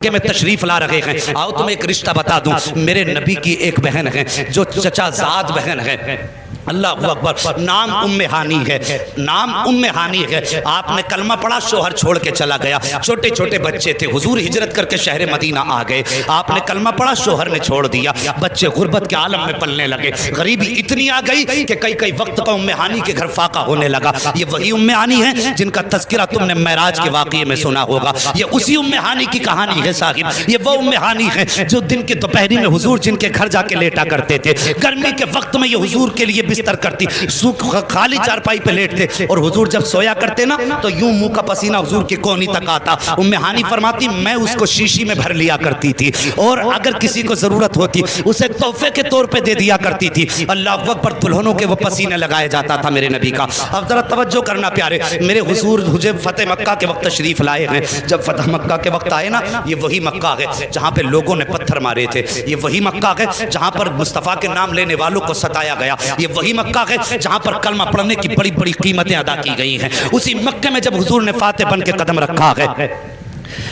के में तशरीफ ला रहे हैं। आओ तुम्हें एक रिश्ता बता दूं, मेरे नबी की एक बहन है जो चचाजाद बहन है, अल्लाह अकबर, नाम उम्मे हानी है, नाम उम्मे हानी है। आपने कलमा पढ़ा, शोहर छोड़ के चला गया, छोटे छोटे बच्चे थे, हुजूर हिजरत करके शहर मदीना आ गए, आपने कलमा पढ़ा, शोहर ने छोड़ दिया, बच्चे गुर्बत के आलम में पलने लगे, गरीबी इतनी आ गई कि कई कई वक्त का उम्मे हानी के घर फाका होने लगा। ये वही उम्मे हानी है जिनका तस्करा तुमने मेराज के वाक़ये में सुना होगा, ये उसी उम्मे हानी की कहानी है साहिब। ये वो उम्मे हानी है जो दिन के दोपहरी में हुजूर जिनके घर जाके लेटा करते थे, गर्मी के वक्त में ये हुजूर के लिए बिस्तर करती, खाली चारपाई पे लेटते और हुजूर जब सोया करते ना तो यूं मुंह का पसीना हुजूर की कोहनी तक आता। उम्मे हानी फरमाती मैं उसको शीशी में भर लिया करती थी और अगर किसी को जरूरत होती उसे तोहफे के तौर पे दे दिया करती थी। अल्लाह अकबर, दुल्हनों के वो पसीने लगाया जाता था मेरे नबी का। अब जरा तवज्जो करना प्यारे, मेरे हुजूर मुझे फतेह मक्का के वक्त तशरीफ लाए हैं। जब फतह मक्का के वक्त आए ना, ये वही मक्का है जहाँ पे लोगों ने पत्थर मारे थे, ये वही मक्का है जहाँ पर मुस्तफ़ा के नाम लेने वालों को सताया गया, ये वही मक्का है जहां पर कलमा पढ़ने की बड़ी बड़ी कीमतें अदा की गई हैं। उसी मक्के में जब हुजूर ने फातिह बन के कदम रखा है,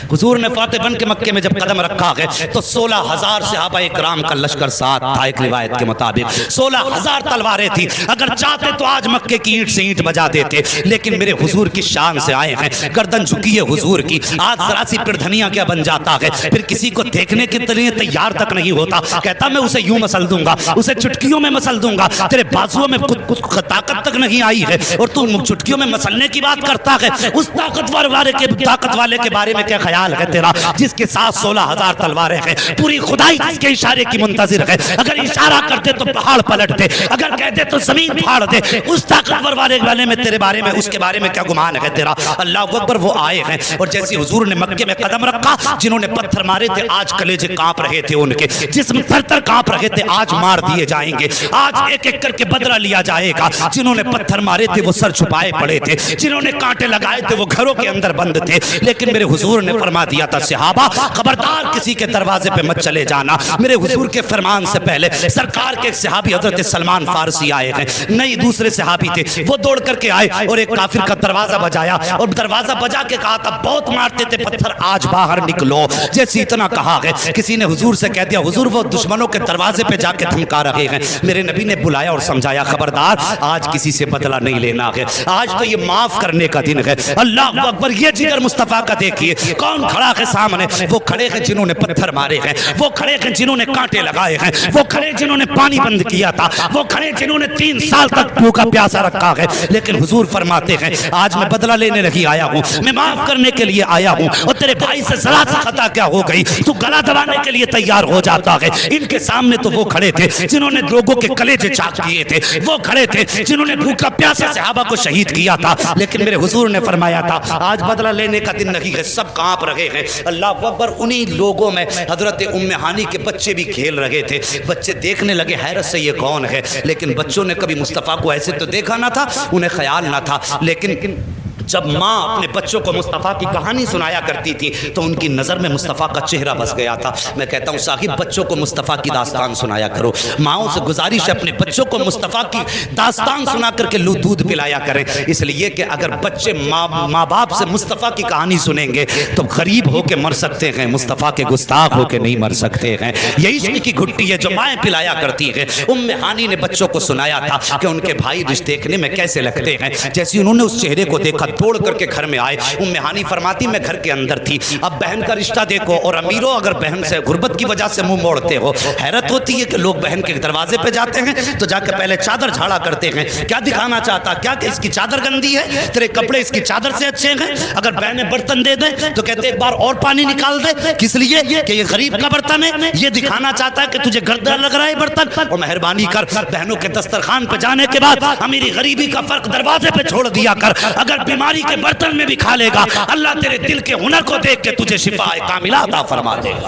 हुजूर ने फातिह बन के मक्के में जब कदम रखा है तो 16,000 सहाबा इकराम का लश्कर साथ था। एक रिवायत के मुताबिक 16,000 तलवारें थी। अगर चाहते तो आज मक्के की ईंट से ईंट बजा देते, लेकिन मेरे हुजूर की शान से आए हैं, गर्दन झुकी है हुजूर की। आज जरा सी पिरधनिया क्या बन जाता है, फिर किसी को देखने के लिए तैयार तक नहीं होता, कहता मैं उसे यूं मसल दूंगा, उसे चुटकियों में मसल दूंगा, तेरे बाजुओं में कुछ ताकत तक नहीं आई है और तू चुटकियों में मसलने की बात करता है। उस ताकत वाले के बारे में क्या ख्याल है तेरा, जिसके साथ 16,000 तलवारें हैं, पूरी खुदाई जिसके इशारे की मुंतजिर है। अगर इशारा करते तो पहाड़ पलट दे, अगर कहते तो जमीन फाड़ दे। उस ताकतवर वाले में तेरे बारे में, उसके बारे में क्या गुमान है तेरा। अल्लाह अकबर, वो आए हैं और जैसे हुजूर ने मक्के में कदम रखा, जिन्होंने पत्थर मारे थे आज कलेजे कांप रहे थे, उनके जिस्म थर-थर कांप रहे थे, आज मार दिए जाएंगे, आज एक एक करके बदला लिया जाएगा। जिन्होंने पत्थर मारे थे वो सर छुपाए पड़े थे, जिन्होंने कांटे लगाए थे वो घरों के अंदर बंद थे, लेकिन मेरे हुजूर ने फरमा दिया था सहाबा खबरदार किसी के दरवाजे पे मत चले जाना। मेरे हुजूर के फरमान से पहले सरकार के एक सहाबी हजरत सलमान फारसी आए हैं, नहीं दूसरे सहाबी थे, वो दौड़ करके आए और एक काफिर का दरवाजा बजाया और दरवाजा बजा के कहा था बहुत मारते थे पत्थर, आज बाहर निकलो। जैसे इतना कहा है किसी ने हुजूर से कह दिया हुजूर वो दुश्मनों के दरवाजे पे जाके धमका रहे हैं। मेरे नबी ने बुलाया और समझाया खबरदार आज किसी से बदला नहीं लेना है, आज तो ये माफ करने का दिन है। अल्लाह अकबर, ये जिगर मुस्तफा का देखिए, कौन खड़ा है सामने, वो खड़े हैं जिन्होंने पत्थर मारे हैं, वो खड़े हैं जिन्होंने कांटे लगाए हैं, वो खड़े जिन्होंने पानी बंद किया था, वो खड़े जिन्होंने 3 साल तक भूखा प्यासा रखा है। लेकिन हुजूर फरमाते हैं आज मैं बदला लेने नहीं आया हूँ, मैं माफ करने के लिए आया हूँ। और तेरे भाई से जरा सा खता क्या हो गई, तू गला दबाने के लिए तैयार हो जाता है। इनके सामने तो वो खड़े थे जिन्होंने लोगों के कलेजे चाक किए थे, वो खड़े थे जिन्होंने भूखा प्यासा सहाबा को शहीद किया था, लेकिन मेरे हुजूर ने फरमाया था आज बदला लेने का दिन नहीं है, सब कांप रहे हैं। अल्लाह अकबर, उन्हीं लोगों में हजरत उम्मे हानी के बच्चे भी खेल रहे थे। बच्चे देखने लगे हैरत से ये कौन है, लेकिन बच्चों ने कभी मुस्तफ़ा को ऐसे तो देखा ना था, उन्हें ख्याल ना था। लेकिन जब माँ अपने बच्चों को मुस्तफ़ा की कहानी सुनाया करती थी तो उनकी नज़र में मुस्तफ़ा का चेहरा बस गया था। मैं कहता हूँ साहिब बच्चों को मुस्तफ़ा की दास्तान सुनाया करो, माओं से गुजारिश है अपने बच्चों को मुस्तफ़ा की दास्तान सुना करके दूध पिलाया करें, इसलिए कि अगर बच्चे माँ बाप से मुस्तफ़ा की कहानी सुनेंगे तो गरीब होके मर सकते हैं, मुस्तफ़ा के गुस्ताख होके नहीं मर सकते हैं। यही इश्क की घुट्टी है जो माएँ पिलाया करती हैं। उम्मे हानी ने बच्चों को सुनाया था कि उनके भाई रिश्ते देखने में कैसे लगते हैं। जैसे उन्होंने उस चेहरे को देखा तोड़ करके घर में आए। उम्मे हानी फरमाती मैं घर के अंदर थी, अब बहन का रिश्ता देखो, और अमीरों अगर बहन से गुर्बत की वजह से मुंह मोड़ते हो, हैरत होती है कि लोग बहन के दरवाजे पे जाते हैं तो जाकर पहले चादर झाड़ा करते हैं, क्या दिखाना चाहता, क्या कि इसकी चादर गंदी है, तेरे कपड़े इसकी चादर से अच्छे हैं। अगर बहनें बर्तन दे दें तो कहते एक बार और पानी निकाल दे, किस लिए कि ये गरीब का बर्तन है, ये दिखाना चाहता है कि तुझे गर्दा लग रहा है बर्तन। और मेहरबानी कर बहनों के दस्तरखान पे जाने के बाद अमीरी गरीबी का फर्क दरवाजे पे छोड़ दिया कर। अगर बीमारी के बर्तन में भी खा लेगा, अल्लाह तेरे दिल के हुनर को देख के तुझे शिफाए कामिला अता फरमा देगा।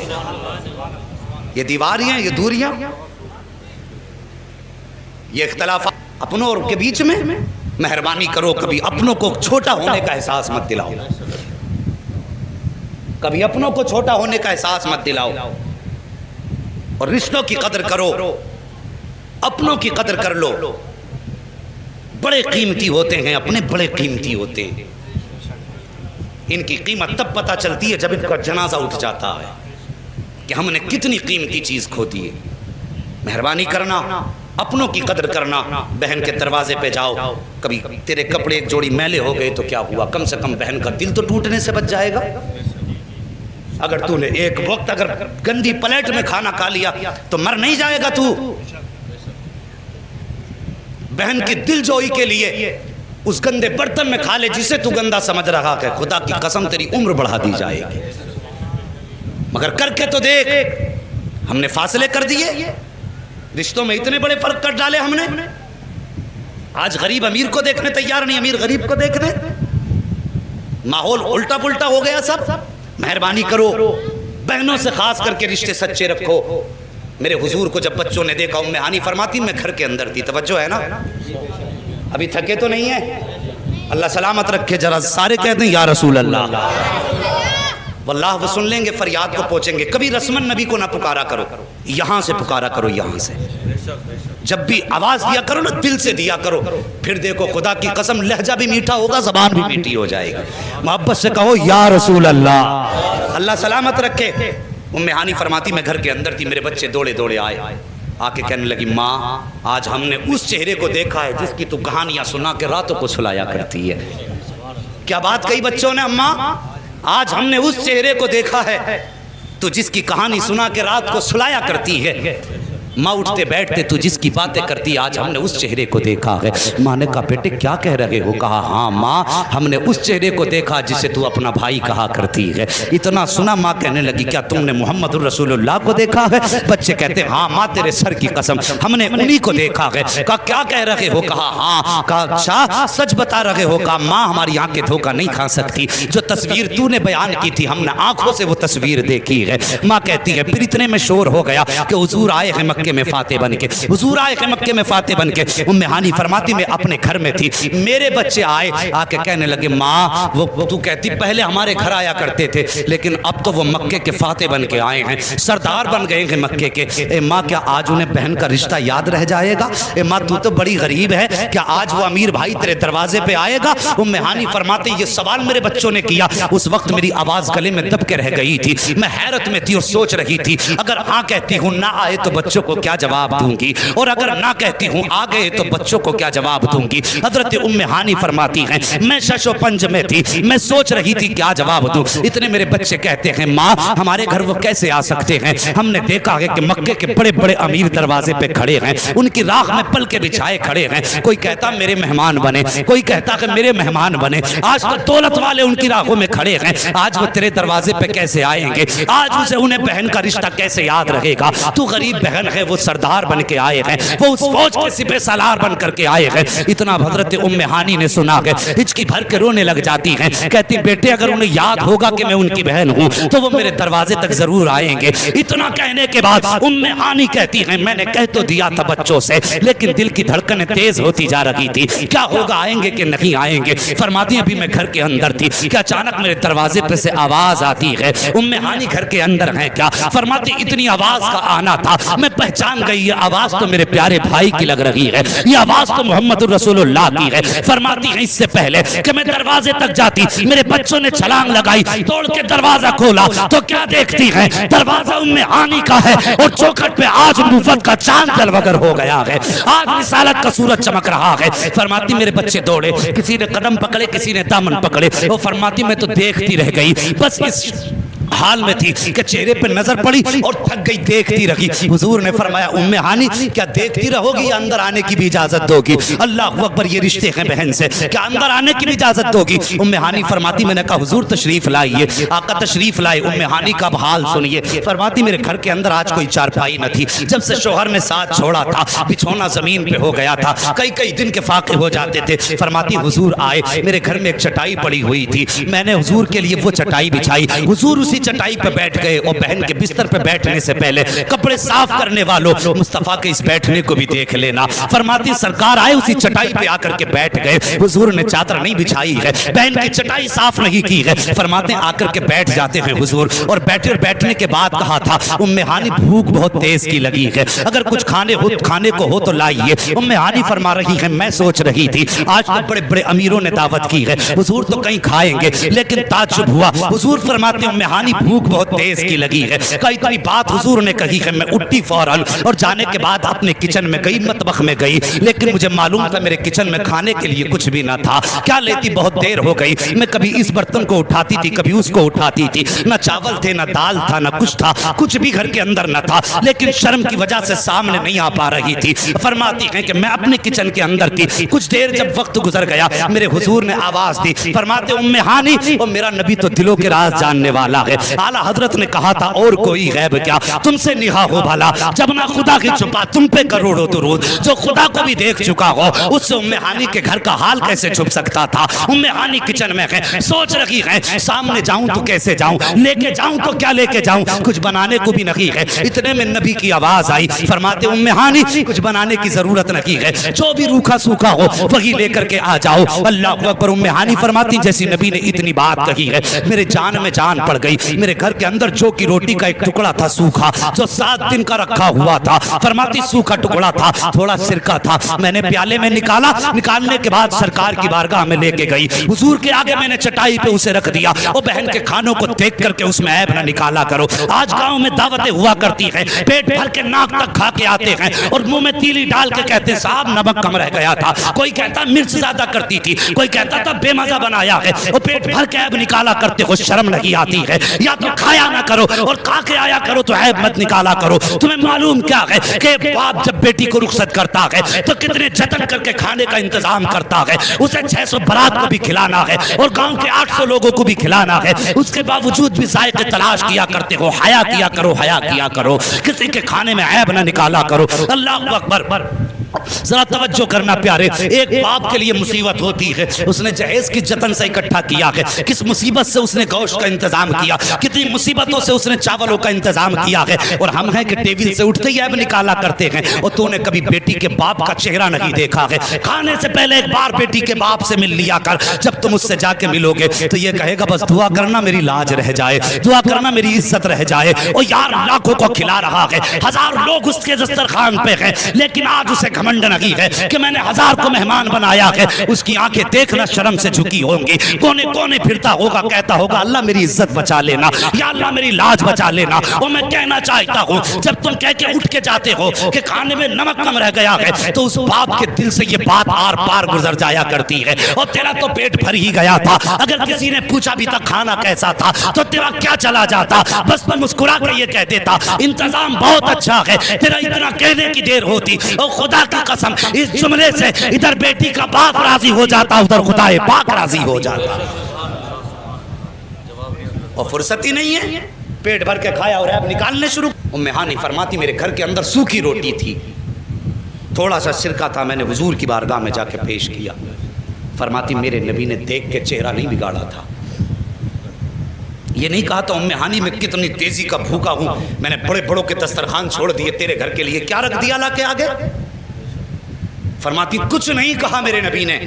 ये दीवारियां, ये दूरियां, ये इख्तलाफ अपनों और के बीच में, मेहरबानी करो कभी अपनों को छोटा होने का एहसास मत दिलाओ, कभी अपनों को छोटा होने का एहसास मत दिलाओ, और रिश्तों की कदर करो, अपनों की कदर कर लो। बड़े कीमती होते हैं अपने, बड़े कीमती होते हैं। इनकी कीमत तब पता चलती है जब इनका जनाजा उठ जाता है कि हमने कितनी कीमती चीज़ खो दी है। मेहरबानी करना, अपनों की कदर करना। बहन के दरवाजे पे जाओ, कभी तेरे कपड़े एक जोड़ी मैले हो गए तो क्या हुआ, कम से कम बहन का दिल तो टूटने से बच जाएगा। अगर तूने एक वक्त अगर गंदी प्लेट में खाना खा लिया तो मर नहीं जाएगा तू। बहन की दिलजोई के लिए उस गंदे बर्तन में खा ले जिसे तू गंदा समझ रहा है, खुदा की कसम तेरी उम्र बढ़ा दी जाएगी। मगर करके तो देख, हमने फासले कर दिए, रिश्तों में इतने बड़े फर्क कर डाले हमने। आज गरीब अमीर को देखने तैयार नहीं, अमीर गरीब को देखने, माहौल उल्टा पुल्टा हो गया सब। मेहरबानी करो, बहनों से खास करके रिश्ते सच्चे रखो। मेरे हुजूर को जब बच्चों ने देखा, उम्मे हानी फरमाती मैं घर के अंदर थी, तवज्जो है ना, अभी थके तो नहीं है, अल्लाह सलामत रखे। जरा सारे कहते हैं या रसूल अल्लाह। वल्लाह वो सुन लेंगे, फरियाद को पहुंचेंगे। कभी रस्मन नबी को ना पुकारा करो, यहाँ से पुकारा करो, यहाँ से जब भी आवाज दिया करो ना दिल से दिया करो, फिर देखो खुदा की कसम लहजा भी मीठा होगा, जबान भी मीठी हो जाएगी। मोहब्बत से कहो या रसूल अल्लाह, अल्लाह सलामत रखे। उम्मे हानी फरमाती मैं घर के अंदर थी, मेरे बच्चे दौड़े दौड़े आए, आके कहने लगी माँ आज हमने उस चेहरे को देखा है जिसकी तू कहानियां सुना के रातों को सुलाया करती है। क्या बात कही बच्चों ने, अम्मा आज हमने उस चेहरे को देखा है तो जिसकी कहानी सुना के रात को सुलाया करती है। माँ उठते बैठते तू जिसकी बातें करती, आज हमने उस चेहरे को देखा है। माँ ने कहा बेटे क्या कह रहे हो? कहा हाँ माँ हमने उस चेहरे को देखा जिसे तू अपना भाई कहा करती है। इतना सुना माँ कहने लगी क्या तुमने मोहम्मद रसूलुल्लाह को देखा है? बच्चे कहते हाँ माँ तेरे सर की कसम हमने उन्हीं को देखा है। कहा क्या कह रहे हो? कहा हाँ। कहा अच्छा सच बता रहे हो? कहा माँ हमारी आंखें धोखा नहीं खा सकती, जो तस्वीर तूने बयान की थी हमने आंखों से वो तस्वीर देखी है। माँ कहती है फिर इतने में शोर हो गया कि हुजूर आए हैं मक्के में फाते बन के, हुजूर आए हैं मक्के में फाते बन के। उम्मे हानी फरमाती मैं अपने घर में थी, मेरे बच्चे आए, आके कहने लगे माँ वो तू कहती पहले हमारे घर आया करते थे लेकिन अब तो वो मक्के के फाते बन के आए हैं, सरदार बन गए हैं मक्के के। ए माँ क्या आज उन्हें बहन का रिश्ता याद रह जाएगा? ए माँ तू तो बड़ी गरीब है, क्या आज वो अमीर भाई तेरे दरवाजे पे आएगा? उम्मे हानी फरमाते ये सवाल मेरे बच्चों ने किया, उस वक्त मेरी आवाज गले में दब के रह गई थी, मैं हैरत में थी और सोच रही थी अगर हाँ कहती हूँ ना आए तो बच्चों को क्या जवाब दूंगी, और अगर ना कहती हूँ आ गए तो बच्चों को क्या जवाब दूंगी। हजरत उम्मे हानी फरमाती हैं मैं शशो पंज में थी, मैं सोच रही थी क्या जवाब दूं। इतने मेरे बच्चे कहते हैं माँ हमारे घर वो कैसे आ सकते हैं? हमने देखा है कि मक्के के बड़े बड़े अमीर दरवाजे पे खड़े हैं, उनकी राख में पल के बिछाए खड़े हैं, कोई कहता मेरे मेहमान बने, कोई कहता कि मेरे मेहमान बने। आज तो दौलत वाले उनकी राखों में खड़े हैं, आज वो तेरे दरवाजे पे कैसे आएंगे? आज उसे उन्हें बहन का रिश्ता कैसे याद रहेगा? तू गरीब बहन है, वो सरदार बन के आए हैं, वो उस फौज के सिपह सालार बन करके आए हैं। इतना हजरत उम्मे हानी ने सुना है हिचकी भर के रोने लग जाती हैं, कहती बेटे अगर उन्हें याद होगा कि मैं उनकी बहन हूँ तो वो मेरे दरवाजे तक जरूर आएंगे। इतना कहने के बाद उम्मे हानी कहती हैं मैंने कह तो दिया था बच्चों से लेकिन दिल की धड़कनें तेज होती जा रही थी, क्या होगा आएंगे कि नहीं आएंगे? फरमाती अभी मैं घर के अंदर थी कि अचानक मेरे दरवाजे पे से आवाज आती है उम्मे हानी घर के अंदर है क्या? फरमाती इतनी आवाज का आना था मैं पहचान गई, ये आवाज तो मेरे प्यारे भाई की लग रही है, ये आवाज तो मोहम्मद रसूलुल्लाह की है। फरमाती है इससे पहले कि मैं दरवाजे तक जाती मेरे बच्चों ने छलांग लगाई, तोड़ के दरवाजा खोला तो क्या देखती है? दरवाजा उम्मे हानी का है और चौखट पे आज नबूवत का चांद जलवगर हो गया है, आज रिसालत का सूरज चमक रहा है। फरमाती मेरे बच्चे दौड़े, किसी ने कदम पकड़े किसी ने दामन पकड़े, वो फरमाती मैं तो देखती रह गई, बस इस हाल में थी कि चेहरे पे नजर पड़ी और थक गई, देखती रही। हुजूर ने फरमाया उम्मे हानी क्या देखती रहोगी या अंदर आने की भी इजाजत दोगी? अल्लाह अकबर, ये रिश्ते हैं बहन से, क्या अंदर आने की भी इजाजत दोगी? उम्मे हानी फरमाती मैंने कहा हुजूर तशरीफ लाइए। आका तशरीफ लाए, उम्मे हानी का हाल सुनिए। फरमाती मेरे घर के अंदर आज कोई चारपाई न थी, जब से शोहर ने साथ छोड़ा था बिछौना जमीन पे हो गया था, कई कई दिन के फाके हो जाते थे। फरमाती हुजूर आए, मेरे घर में एक चटाई पड़ी हुई थी, मैंने हुजूर के लिए वो चटाई बिछाई, हुजूर उसी चटाई पे बैठ गए और बहन के बिस्तर पे बैठने से पहले कपड़े साफ करने वालों, मुस्तफा के इस बैठने को भी देख लेना। फरमाती सरकार आए उसी चटाई पे आकर के बैठ गए। हुजूर ने चादर नहीं बिछाई है, बहन की चटाई साफ नहीं की है, फरमाते आकर के बैठ जाते हैं हुजूर। और बैठने के बाद कहा था उम्मे हानी भूख बहुत तेज की लगी है, अगर कुछ खाने को हो तो लाइए। उम्मे हानी फरमा रही है मैं सोच रही थी आज तो बड़े बड़े अमीरों ने दावत की है, हुजूर तो कहीं खाएंगे, लेकिन ताज्जुब हुआ। हुजूर फरमाते उम्मे हानी भूख बहुत तेज की लगी है। कई कई बात हुजूर ने कही है, मैं उठी फौरन और जाने के बाद अपने किचन में गई, मतबख में गई, लेकिन मुझे मालूम था मेरे किचन में खाने के लिए कुछ भी ना था। क्या लेती, बहुत देर हो गई। मैं कभी इस बर्तन को उठाती थी, कभी उसको उठाती थी, ना चावल थे, ना दाल था, ना कुछ था, कुछ भी घर के अंदर न था, लेकिन शर्म की वजह से सामने नहीं आ पा रही थी। फरमाती हैं कि मैं अपने किचन के अंदर थी, कुछ देर जब वक्त गुजर गया मेरे हुजूर ने आवाज दी, फरमाते उम्मे हानी, और मेरा नबी तो दिलों के राज जानने वाला है। आला हजरत ने कहा था और कोई गैब क्या, तुमसे निहा हो भला, जब ना खुदा की छुपा तुम पे करोड़ों दुरूद, जो खुदा को भी देख चुका हो उससे उम्मे हानी के घर का हाल कैसे छुप सकता था। उम्मे हानी किचन में है, सोच रही है सामने जाऊं तो कैसे जाऊं, लेके जाऊं तो क्या लेके जाऊं, कुछ बनाने को भी नहीं है। इतने में नबी की आवाज आई, फरमाते उम्मे हानी कुछ बनाने की जरूरत नहीं है, जो भी रूखा सूखा हो वही लेकर के आ जाओ। अल्लाह अकबर। उम्मे हानी फरमाती जैसी नबी ने इतनी बात कही है मेरे जान में जान पड़ गई। मेरे घर के अंदर जौ की रोटी का एक टुकड़ा था सूखा, जो 7 दिन का रखा हुआ था, फरमाती सूखा टुकड़ा था, थोड़ा सिरका था, मैंने प्याले में निकाला, निकालने के बाद सरकार की बारगाह में लेके गई, हुजूर के आगे मैंने चटाई पे उसे रख दिया। और बहन के खानों को देख करके उसमें ऐब न निकाला करो। आज गांव में दावतें हुआ करती हैं, पेट भर के नाक तक खा के आते हैं और मुंह में तीली डाल के कहते हैं साहब नमक कम रह गया था, कोई कहता मिर्च ज्यादा करती थी, कोई कहता था बेमजा बनाया है, और पेट भर के ऐब निकाला करते हो, शर्म नहीं आती है। या तो खाया ना करो और खा के आया करो तो ऐब मत निकाला करो। तुम्हें मालूम क्या है कि बाप जब बेटी को रुखसत करता है तो कितने जतन करके खाने का इंतजाम करता है, उसे 600 बारात को भी खिलाना है और गांव के 800 लोगों को भी खिलाना है, उसके बावजूद भी जायके तलाश किया करते हो। हया किया करो, हया किया करो, किसी के खाने में ऐब ना निकाला करो। अल्लाह अकबर। जरा तवज्जो करना प्यारे, एक बाप के लिए मुसीबत होती है, उसने जहेज की जतन से इकट्ठा किया है, किस मुसीबत से उसने गोश्त का इंतजाम किया, कितनी मुसीबतों से उसने चावलों का इंतजाम किया है। और हम हैं कि टेबल से उठते ही ऐब निकाला करते हैं। और तूने कभी बेटी के बाप का चेहरा नहीं देखा है, खाने से पहले एक बार बेटी के बाप से मिल लिया कर। जब तुम उससे जाके मिलोगे तो ये कहेगा बस दुआ करना मेरी लाज रह जाए, दुआ करना मेरी इज्जत रह जाए। और यार लाखों को खिला रहा है, 1000 लोग उसके दस्तरखान पे हैं, लेकिन आज उसे घमंड नहीं है कि मैंने 1000 को मेहमान बनाया है। उसकी आंखें देखना शर्म से झुकी होंगी, कोने कोने फिरता होगा, कहता होगा अल्लाह मेरी इज्जत बचा लेना, या अल्लाह मेरी लाज बचा लेना। और मैं कहना चाहता हूं जब तुम कह के उठ के जाते हो कि खाने में नमक कम रह गया है, तो उस बाप के दिल से ये बात आर पार गुजर जाया करती है। और तेरा तो पेट भर ही गया था, अगर किसी ने पूछा भी था खाना कैसा था तो तेरा क्या चला जाता, बस मैं मुस्कुरा के ये कह देता इंतजाम बहुत अच्छा है। तेरा इतना कहने की देर होती और खुदा की कसम इस जुमले से इधर बेटी का बाप राजी हो जाता, उधर खुदाए पाक राजी हो जाता। और फुर्सत ही नहीं है, पेट भर के खाया और ऐब निकालने शुरू। उम्मे हानी फरमाती मेरे घर के अंदर सूखी रोटी थी, थोड़ा सा सिरका था, मैंने हुजूर की बारगाह में जाके पेश किया। फरमाती मेरे नबी ने देख के चेहरा नहीं बिगाड़ा था, ये नहीं कहा था उम्मे हानी मैं कितनी तेजी का भूखा हूं, मैंने बड़े बड़ों के दस्तरखान छोड़ दिए तेरे घर के लिए, क्या रख दिया ला के आगे। फरमाती कुछ नहीं कहा मेरे नबी ने,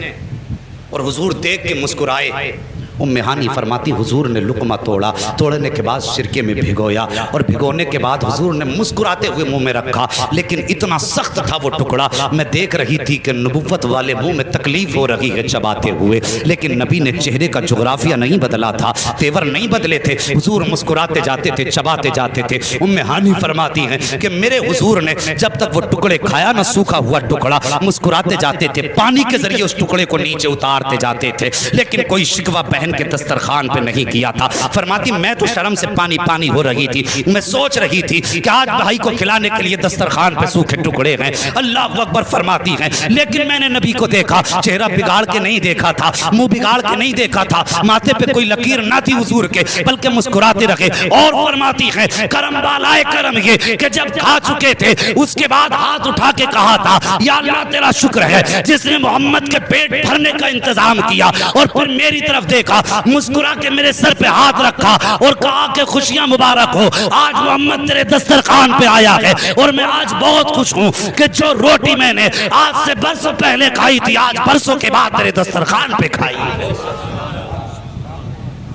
और हुजूर देख के मुस्कुराए। उम्मे हानी फरमाती हुजूर ने लुकमा तोड़ा, तोड़ने के बाद सिरके में भिगोया, और भिगोने के बाद हुजूर ने मुस्कुराते हुए मुंह में रखा, लेकिन इतना सख्त था वो टुकड़ा, मैं देख रही थी कि नबुव्वत वाले मुंह में तकलीफ हो रही है चबाते हुए, लेकिन नबी ने चेहरे का जोग्राफिया नहीं बदला था, तेवर नहीं बदले थे, हुजूर मुस्कुराते जाते थे, चबाते जाते थे। उम्मे हानी फरमाती हैं कि मेरे हुजूर ने जब तक वो टुकड़े खाया ना, सूखा हुआ टुकड़ा, मुस्कुराते जाते थे, पानी के जरिए उस टुकड़े को नीचे उतारते जाते थे, लेकिन कोई शिकवा के दस्तरखान पे नहीं किया था। फरमाती मैं तो शर्म से पानी पानी हो रही थी, मैं सोच रही थी कि आज भाई को खिलाने के लिए दस्तरखान पे सूखे टुकड़े हैं। अल्लाह अकबर फरमाती हैं लेकिन मैंने नबी को देखा, चेहरा बिगाड़ के नहीं देखा था, मुंह बिगाड़ के नहीं देखा था, माथे पे कोई लकीर ना थी हुजूर के, बल्कि मुस्कुराते रहे। और फरमाती हैं करम वालाए करम ये कि जब खा चुके थे उसके बाद हाथ उठा के कहा था या अल्लाह तेरा शुक्र है जिसने मोहम्मद के पेट भरने का इंतजाम किया, और फिर मेरी तरफ देखा देखा, मुस्कुरा के मेरे सर पे हाथ रखा और कहा कि खुशियां मुबारक हो, आज मोहम्मद तेरे दस्तरखान पे आया है। और मैं आज बहुत खुश हूं कि जो रोटी मैंने आज से बरसों पहले खाई थी, आज बरसों के बाद तेरे दस्तरखान पे खाई है।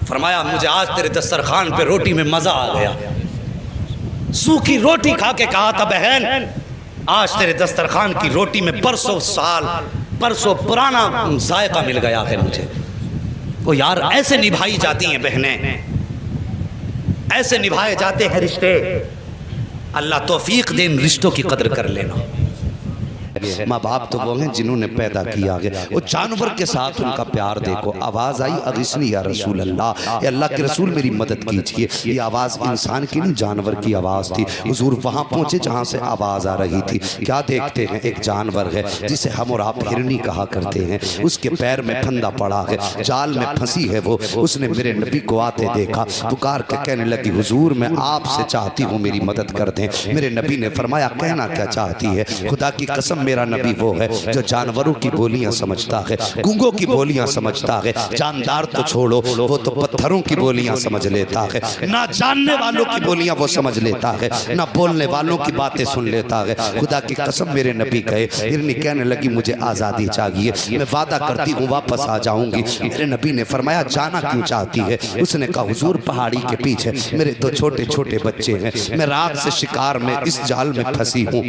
फरमाया मुझे आज तेरे दस्तरखान पे रोटी में मजा आ गया। सूखी रोटी खा के कहा था बहन आज तेरे दस्तरखान की रोटी में बरसों साल बरसों पुराना जायका मिल गया है मुझे। वो यार ऐसे निभाई जाती हैं बहनें, ऐसे निभाए जाते हैं रिश्ते। अल्लाह तौफीक दे इन रिश्तों की कदर कर लेना। माँ बाप तो वो हैं जिन्होंने पैदा किया है। वो जानवर के साथ उनका प्यार देखो। आवाज़ आई अगिस्नी या रसूल अल्लाह, अल्लाह के रसूल मेरी मदद कीजिए। ये आवाज़ इंसान की नहीं जानवर की आवाज़ थी। हुजूर वहाँ पहुँचे जहाँ से आवाज़ आ रही थी। क्या देखते हैं, एक जानवर है जिसे हम और आप हिरनी कहा करते हैं। उसके पैर में फंदा पड़ा है, जाल में फंसी है वो। उसने मेरे नबी को आते देखा, पुकार के कहने लगी हुजूर मैं आपसे चाहती हूँ मेरी मदद कर दें। मेरे नबी ने फरमाया कहना क्या चाहती है? खुदा की कसम मेरा नबी वो है जो जानवरों की बोलियां समझता है, गूंगों की बोलियां समझता है। जानदार तो छोड़ो, वो तो पत्थरों की बोलियां समझ लेता है। ना जानने वालों की बोलियां वो समझ लेता है, ना बोलने वालों की बातें सुन लेता है। खुदा की कसम मेरे नबी कहे। हिरनी कहने लगी मुझे आज़ादी चाहिए, मैं वादा करती हूँ वापस आ जाऊंगी। मेरे नबी ने फरमाया जाना क्यों चाहती है? उसने कहा हुजूर पहाड़ी के पीछे मेरे दो छोटे छोटे बच्चे हैं, मैं रात से शिकार में इस जाल में फंसी हूँ।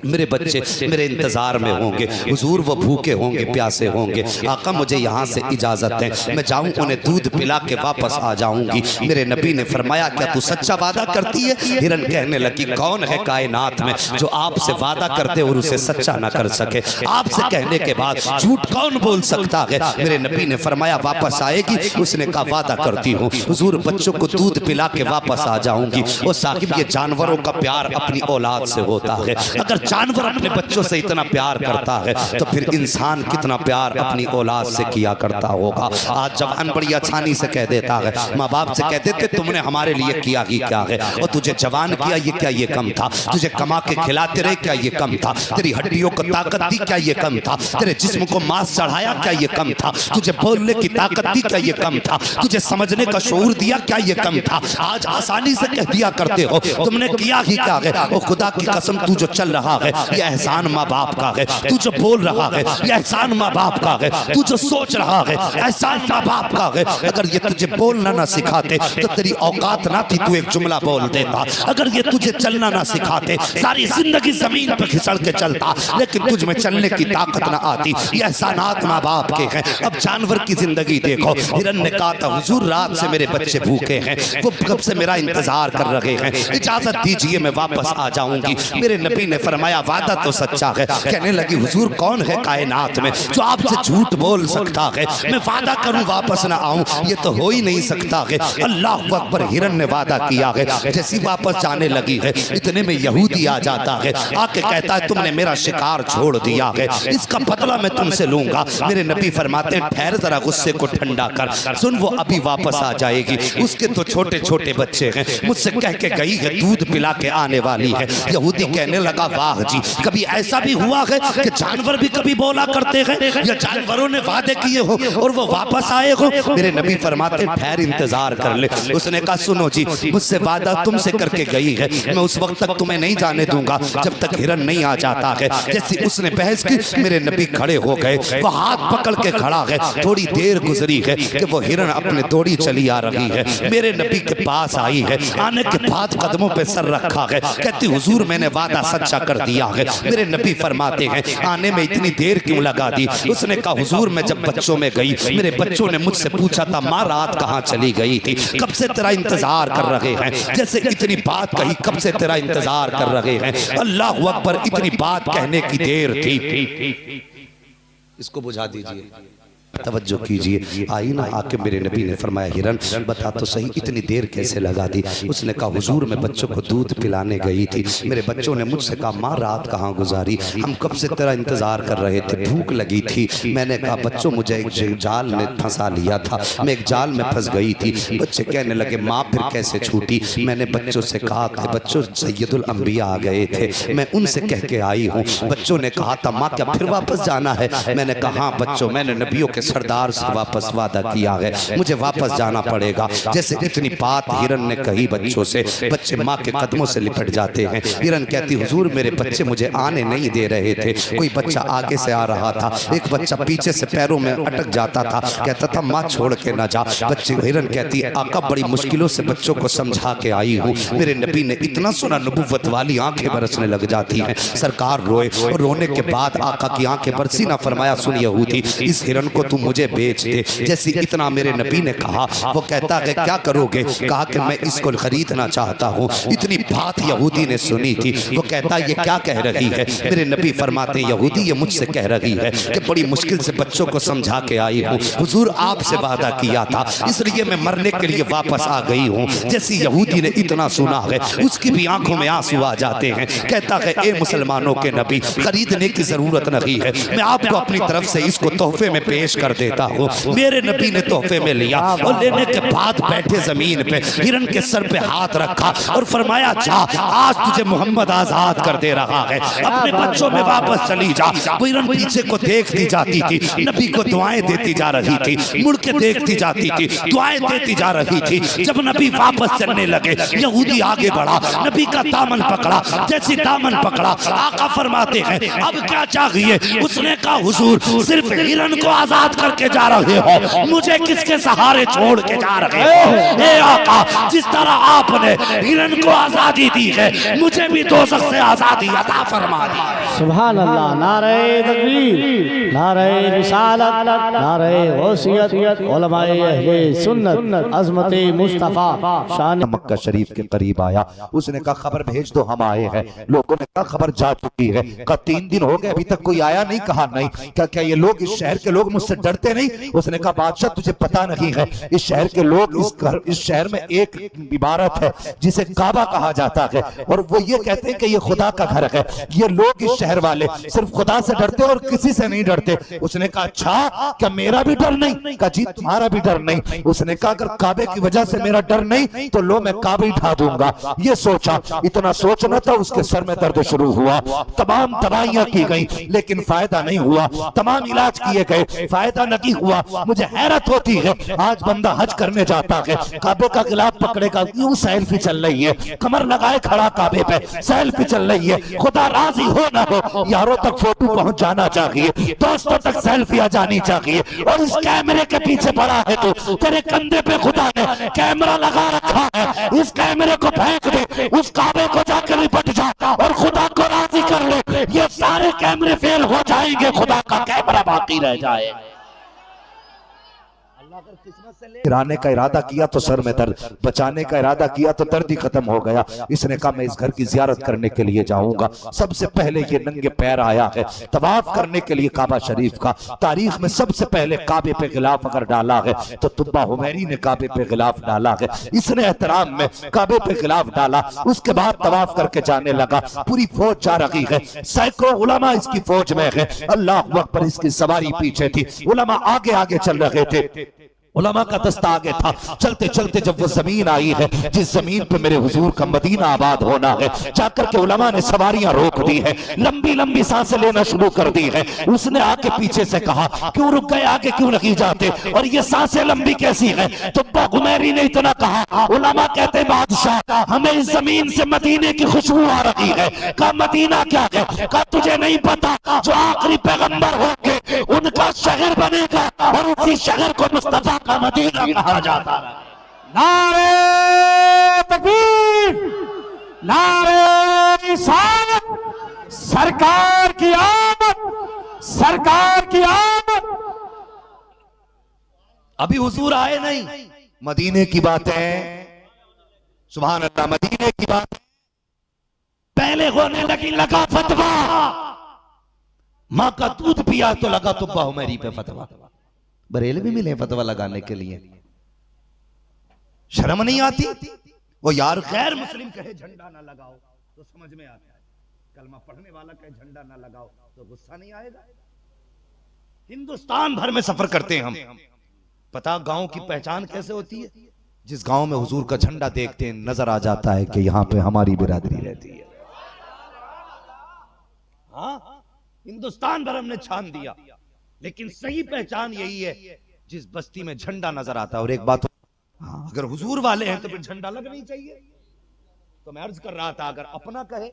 मेरे बच्चे मेरे इंतजार में होंगे, हुजूर वो भूखे होंगे, प्यासे होंगे। आका मुझे यहाँ से इजाजत है, मैं जाऊँ उन्हें दूध पिला के वापस आ जाऊंगी। मेरे नबी ने फरमाया क्या तू सच्चा वादा करती है? हिरन कहने लगी कौन है कायनात में जो आपसे वादा करते और उसे सच्चा ना कर सके? आपसे कहने के बाद झूठ कौन बोल सकता है? मेरे नबी ने फरमाया वापस आएगी। उसने कहा वादा करती हूँ हुजूर बच्चों को दूध पिला के वापस आ जाऊंगी। और साहिब ये जानवरों का प्यार अपनी औलाद से होता है। अगर जानवर अपने बच्चों से इतना प्यार करता है तो फिर इंसान कितना प्यार अपनी औलाद से किया करता होगा। आज जवान बड़ी आसानी से कह देता है, माँ बाप से कहते थे तुमने हमारे लिए किया ही क्या है? और तुझे जवान किया ये क्या ये कम था? तुझे कमा के खिलाते रहे क्या ये कम था? तेरी हड्डियों को ताकत दी क्या ये कम था? तेरे जिस्म को मांस चढ़ाया क्या ये कम था? तुझे बोलने की ताकत दी क्या ये कम था? तुझे समझने का शऊर दिया क्या ये कम था? आज आसानी से कह दिया करते हो तुमने किया ही क्या है? और खुदा की कसम तू जो चल रहा है ये एहसान माँ बाप का है। तू जो बोल रहा है ये एहसान माँ बाप का है। तू जो सोच रहा है एहसान माँ बाप का है। अगर ये तुझे बोलना ना सिखाते तो तेरी औकात ना थी तू एक जुमला बोल देता। अगर ये तुझे चलना ना सिखाते सारी जिंदगी जमीन पर खिसड़ के चलता, लेकिन तुझ में चलने की ताकत ना आती। ये एहसानात माँ बाप के हैं। अब जानवर की जिंदगी देखो। हिरन ने कहा था हुजूर रात से मेरे बच्चे भूखे हैं, वो कब से मेरा इंतजार कर रहे हैं, इजाजत दीजिए मैं वापस आ जाऊंगी। मेरे नबी ने फरमाया वादा तो सच्चा है। कहने लगी हुजूर कौन है कायनात में जो आपसे झूठ बोल सकता है? मैं वादा करूं वापस ना आऊं, ये तो हो ही नहीं सकता है। अल्लाह अकबर। हिरन ने वादा किया है। जैसी वापस जाने लगी है इतने में यहूदी आ जाता है, आके कहता है तुमने मेरा शिकार छोड़ दिया है, इसका बदला मैं तुमसे लूंगा। मेरे नबी फरमाते हैं ठहर जरा गुस्से को ठंडा कर, सुन वो अभी वापस आ जाएगी। उसके तो छोटे छोटे बच्चे हैं, मुझसे कह के गई है दूध पिला के आने वाली है। यहूदी कहने लगा वाह जी, कभी ऐसा भी हुआ है कि जानवर भी कभी बोला करते हैं या जानवरों ने वादे किए हो और वो वापस आए हो? मेरे नबी फरमाते ठहर इंतजार कर ले। उसने कहा सुनो जी मुझसे वादा तुमसे करके गई है, मैं उस वक्त तक तुम्हें नहीं जाने दूंगा जब तक हिरन नहीं आ जाता है। जैसे उसने बहस की मेरे नबी खड़े हो गए, वो हाथ पकड़ के खड़ा है। थोड़ी देर गुजरी है कि वो हिरन अपने दौड़ी चली आ रही है, मेरे नबी के पास आई है। आने के बाद कदमों पे सर रखा है, कहती हुजूर मैंने वादा सच्चा कर दिया है। मेरे नबी फरमाते हैं आने में इतनी देर क्यों लगा दी? उसने कहा हुजूर मैं जब बच्चों में गई मेरे बच्चों ने मुझसे पूछा था माँ रात कहाँ चली गई थी, कब से तेरा इंतजार कर रहे हैं। जैसे इतनी बात कही कब से तेरा इंतजार कर रहे हैं। अल्लाह अकबर। इतनी बात कहने की देर थी। इसको बुझा दीजिए, तवज्जो कीजिए। आई ना आके मेरे नबी ने फरमाया हिरन बता तो सही इतनी देर कैसे लगा दी? उसने कहा हुजूर मैं बच्चों को दूध पिलाने गई थी, मेरे बच्चों ने मुझसे कहा माँ रात कहाँ गुजारी, हम कब से तेरा इंतजार कर रहे थे, भूख लगी थी। मैंने कहा बच्चों मुझे एक जाल ने फंसा लिया था, मैं एक जाल में फंस गई थी। बच्चे कहने लगे माँ फिर कैसे छूटी? मैंने बच्चों से कहा कि बच्चों सैयदुल अंबिया आ गए थे, मैं उनसे कह के आई हूँ। बच्चों ने कहा था माँ क्या फिर वापस जाना है? मैंने कहा हाँ बच्चों मैंने नबियों के के सरदार से वापस वादा किया है, मुझे वापस जाना पड़ेगा। जैसे इतनी बात हिरन ने कही बच्चों से, बच्चे माँ के कदमों से लिपट जाते हैं। हिरन कहती हुजूर मेरे बच्चे मुझे आने नहीं दे रहे थे, कोई बच्चा आगे से आ रहा था, एक बच्चा पीछे से पैरों में अटक जाता था, कहता था माँ छोड़ के ना जा। बच्चे हिरन कहती है आका बड़ी मुश्किलों से बच्चों को समझा के आई हूँ, मेरे नबी ने इतना सुना नबुव्वत वाली आंखें बरसने लग जाती हैं। सरकार रोए और रोने के बाद आका की आंखें बरसी ना, फरमाया सुन यहूदी इस हिरन को तू मुझे बेच दे। जैसे इतना मेरे नबी ने कहा, वो कहता है क्या करोगे? कहा कि मैं इसको खरीदना चाहता हूँ। इतनी बात यहूदी ने सुनी थी, वो कहता ये क्या कह रही है? मेरे नबी फरमाते यहूदी ये मुझसे कह रही है कि बड़ी मुश्किल से बच्चों को समझा के आई हूँ, हुजूर आपसे वादा किया था इसलिए मैं मरने के लिए वापस आ गई हूँ। जैसे यहूदी ने इतना सुना है उसकी भी आंखों में आंसू आ जाते हैं। कहता है ए मुसलमानों के नबी खरीदने की जरूरत नहीं है, मैं आपको अपनी तरफ से इसको तोहफे में पेश कर देता हूँ। मेरे नबी ने तोहफे में लिया और लेने के बाद बैठे जमीन पे हिरन के सर पे हाथ रखा और फरमाया जा आज तुझे मोहम्मद आजाद कर दे रहा है, अपने बच्चों में वापस चली जा। वो हिरन पीछे को देखती जाती थी, नबी को दुआएं देती जा रही थी, मुड़ के देखती जाती थी, दुआएं देती जा रही थी। जब नबी वापस चलने लगे यहूदी आगे बढ़ा, नबी का दामन पकड़ा। जैसे दामन पकड़ा आका फरमाते हैं अब क्या चाहिए? उसने कहा हुजूर सिर्फ हिरन को आजाद करके जा रहे हो, मुझे किसके सहारे छोड़ के जा रहे हो? ए आका जिस तरह आपने हिरन को आजादी दी है मुझे भी दोज़ख से आजादी अता फरमा दी। सुभान अल्लाह। नारे तकबीर, नारे रिसालत, नारे गौसियत, उलमाए अहले सुन्नत, अज़मते मुस्तफ़ा शान। मक्का शरीफ के करीब आया, उसने कहा खबर भेज दो हम आए हैं। लोगों ने कहा खबर जा चुकी है। कहा 3 दिन हो गए अभी तक कोई आया नहीं। कहा नहीं। क्या ये लोग इस शहर के लोग मुझसे डरते नहीं? उसने कहा बादशाह तुझे पता नहीं है इस शहर के लोग इस शहर में एक इबारत है जिसे काबा कहा जाता है और वो ये कहते हैं कि ये खुदा का घर है। ये लोग इस शहर वाले सिर्फ खुदा से डरते और किसी से नहीं डरते। उसने कहा अच्छा क्या मेरा भी डर नहीं? कहा जी तुम्हारा भी डर नहीं। उसने कहा अगर काबे की वजह से मेरा डर नहीं तो लो मैं काबे ढा दूंगा। ये सोचा, इतना सोचना था उसके सर में दर्द शुरू हुआ। तमाम दवाइयां की गई लेकिन फायदा नहीं हुआ, तमाम इलाज किए गए फायदा नहीं हुआ। मुझे हैरत होती है आज बंदा हज करने जाता है, काबे का गिलाफ पकड़ेगा यूं सेल्फी चल रही है, कमर लगाए खड़ा काबे पे सेल्फी चल रही है। खुदा राजी हो ना हो यारों तक फोटो पहुंच जाना चाहिए, दोस्तों तक सेल्फी आ जानी चाहिए। और इस कैमरे के पीछे पड़ा है तो तेरे कंधे पे खुदा ने कैमरा लगा रखा है, इस कैमरे को फेंक दे, उस काबे को जाकर निपट जा और खुदा को राजी कर ले। ये सारे कैमरे फेल हो जाएंगे, खुदा का कैमरा बाकी रह जाए। गिराने का इरादा किया तो सर में दर्द, बचाने का इरादा किया तो दर्द ही खत्म हो गया। इसने कहा मैं इस घर की जियारत करने के लिए जाऊंगा। सबसे पहले ये नंगे पैर आया है तवाफ करने के लिए काबा शरीफ का। तारीख में सबसे पहले काबे पे गिलाफ अगर डाला है तो तुब्बा हुमैरी ने काबे पे गिलाफ डाला है। इसने एहतराम में काबे पे गिलाफ डाला, उसके बाद तवाफ करके जाने लगा। पूरी फौज जा रही है, सैकड़ों उलमा इसकी फौज में है। अल्लाह अकबर, इसकी सवारी पीछे थी, उलमा आगे आगे चल रहे थे, उलमा का दस्ता आगे था। चलते चलते जब वो जमीन आई है जिस जमीन पे मेरे हुजूर का मदीना आबाद होना है, जाकर के उलमा ने सवारियां रोक दी है, लंबी लंबी सांसें लेना शुरू कर दी है। उसने आके पीछे से कहा क्यों रुक गए, आगे क्यों नहीं जाते और ये सांसें लंबी कैसी है? तुब्बा हुमैरी ने इतना कहा। उलमा कहते बादशाह हमें इस जमीन से मदीने की खुशबू आ रही है। कहा मदीना क्या है? कहा तुझे नहीं पता जो आखिरी पैगंबर होंगे उनका शहर बनेगा और उसी शहर को मुस्तफा का मदीना कहा जाता है। नारे तकबीर, नारे रिसालत, सरकार की आमद, सरकार की आमद। अभी हुजूर आए नहीं, मदीने की बातें, सुभान अल्लाह, मदीने की बात पहले होने लगी। लगा फतवा, माँ का दूध पिया तो लगा तुब्बा हुमैरी पे फतवा। बरेलवी मिले फतवा लगाने के लिए, शर्म नहीं आती? वो यार गैर मुस्लिम कहे झंडा ना लगाओ तो समझ में आता है, कलमा पढ़ने वाला कहे झंडा ना लगाओ तो गुस्सा नहीं आएगा? हिंदुस्तान भर में सफर करते हैं हम, पता गांव की पहचान कैसे होती है? जिस गांव में हुजूर का झंडा देखते हैं नजर आ जाता है कि यहां पे हमारी बिरादरी रहती है। हाँ, हिंदुस्तान भर हमने छान दिया, लेकिन सही पहचान यही है जिस बस्ती में झंडा नजर आता है। और एक बात, हाँ, अगर हुजूर वाले हैं तो फिर झंडा लगना ही चाहिए। तो मैं अर्ज कर रहा था, अगर अपना कहे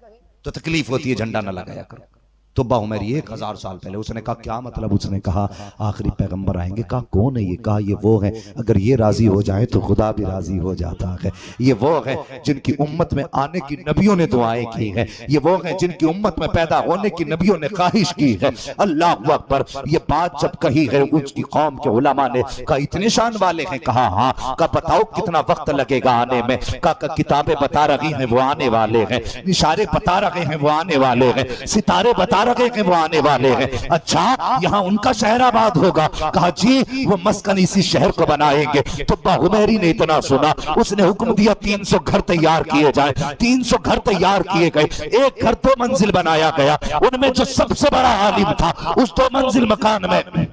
तो तकलीफ होती है, झंडा ना लगाया करो। तो बाहुमेरी 1000 साल पहले उसने कहा क्या मतलब? उसने कहा आखिरी पैगंबर आएंगे। कहा कौन है ये? कहा ये वो है, अगर ये राजी हो जाए तो खुदा भी राजी हो जाता है। ये वो है जिनकी उम्मत में आने की नबियों ने दुआएं की है। ये वो है जिनकी उम्मत में पैदा होने की नबियों ने ख्वाहिश की है। अल्लाह अकबर। ये बात जब कही है उसकी कौम के उलमा ने कहा इतने शान वाले हैं? कहा हाँ। कहा बताओ कितना वक्त लगेगा आने में? कहा किताबें बता रही हैं वो आने वाले हैं, इशारे बता रहे हैं वो आने वाले हैं, सितारे बता रहे हैं वो आने वाले हैं। अच्छा, यहाँ उनका शहर आबाद होगा? कहा जी वो मस्कन इसी शहर को बनाएंगे। तो बाहुमेरी ने इतना सुना, उसने हुक्म दिया 300 घर तैयार किए जाए। 300 घर तैयार किए गए। एक घर 2 मंजिल बनाया गया। उनमें जो सबसे बड़ा आलिम था उस 2 मंजिल मकान में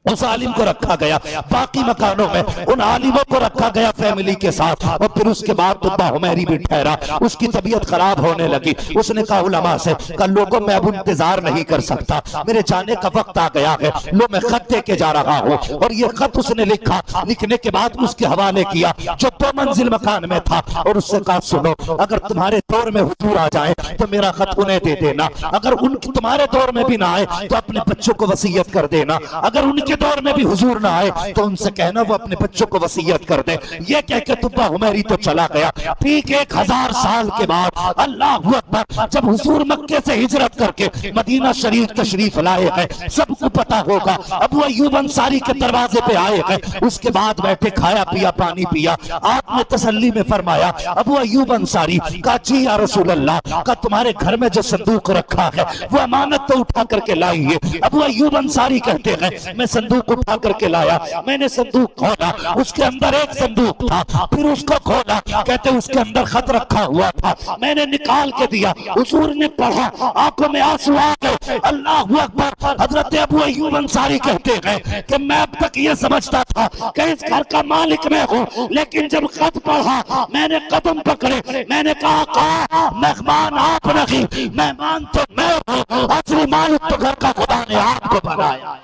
उस आलिम को रखा गया। बाकी मकानों में उन आलिमों को रखा गया फैमिली के साथ। और फिर उसके बाद तो बाहुमेरी भी ठहरा। उसकी तबीयत खराब होने लगी। उसने कहा उलमा से, कहा लोगों मैं अब इंतजार नहीं कर सकता, मेरे जाने का वक्त आ गया है। लो मैं खत दे के जा रहा हूँ। और ये खत उसने लिखा। लिखने के बाद उसके हवाले किया जो 2 मंजिल मकान में था। और उससे कहा सुनो, अगर तुम्हारे दौर में हुजूर आ जाए तो मेरा खत उन्हें दे देना। अगर उनकी तुम्हारे दौर में भी ना आए तो अपने बच्चों को वसीयत कर देना। अगर उनके दौर में भी हुजूर ना आए तो उनसे कहना वो अपने बच्चों को वसीयत कर दे। ये कह के तुब्बा हुमैरी तो चला गया। ठीक 1000 साल के बाद अल्लाह अकबर, जब हुजूर मक्के से हिजरत करके मदीना शरीफ तशरीफ लाए हैं, सबको पता होगा अबू अय्यूब अंसारी के दरवाजे पे आए हैं। उसके बाद बैठे, खाया पिया, पानी पिया। आपने तसल्ली में फरमाया अबू अय्यूब अंसारी का जी या रसूल अल्लाह, का तुम्हारे घर में जो संदूक रखा है वो अमानत तो उठा करके लाई है। अबू अय्यूब अंसारी कहते हैं मैं संदूक उठा करके लाया। मैंने संदूक खोला, उसके अंदर एक संदूक था। फिर उसको खोला, कहते उसके अंदर खत रखा हुआ था। मैंने निकाल के दिया, हुजूर ने पढ़ा, आंखों में आंसू आ गए। अल्लाह अकबर। हजरत अबू अय्यूब अंसारी कहते हैं कि मैं अब तक ये समझता था कि इस घर का मालिक मैं हूँ, लेकिन जब खत पढ़ा मैंने कदम पकड़े। मैंने कहा मेहमान आप नहीं, मेहमान तो मैं हूँ, असली मालिक तो घर का खुदा ने आपको बनाया।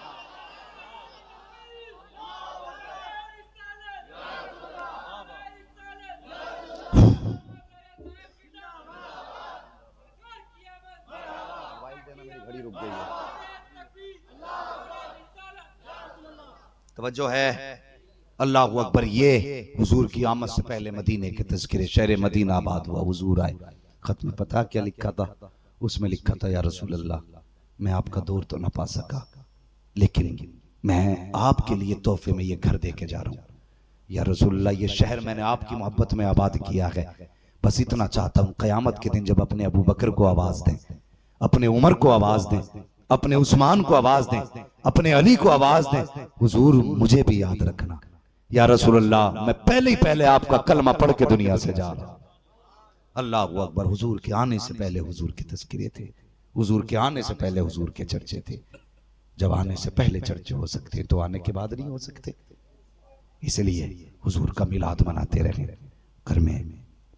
तवज्जो है। अल्लाह अकबर। ये हुजूर की आमद से पहले मदीने के तज़किरे, शहर मदीना आबाद हुआ, हुजूर आए। खत में पता क्या लिखा था? उसमें लिखा था या रसूल अल्लाह, मैं आपका दौर तो ना पा सका, लेकिन मैं आपके लिए तोहफे में ये घर दे के जा रहा हूँ। या रसूल अल्लाह, ये शहर मैंने आपकी मोहब्बत में आबाद किया है। बस इतना चाहता हूँ क़यामत के दिन जब अपने अबू बकर को आवाज दें, अपने उमर को आवाज दें, अपने उस्मान को आवाज दें, अपने अली को आवाज दें, हुजूर मुझे भी याद रखना। या रसूल अल्लाह, मैं पहले ही पहले आपका कलमा पढ़ के दुनिया से जा रहा हूं। अल्लाह अकबर। हुजूर के आने से पहले हुजूर के तज़किरे थे, हुजूर के आने से पहले हुजूर के चर्चे थे। जब आने से पहले चर्चे हो सकते तो आने के बाद नहीं हो सकते। इसलिए हुजूर का मिलाद मनाते रहे, घर में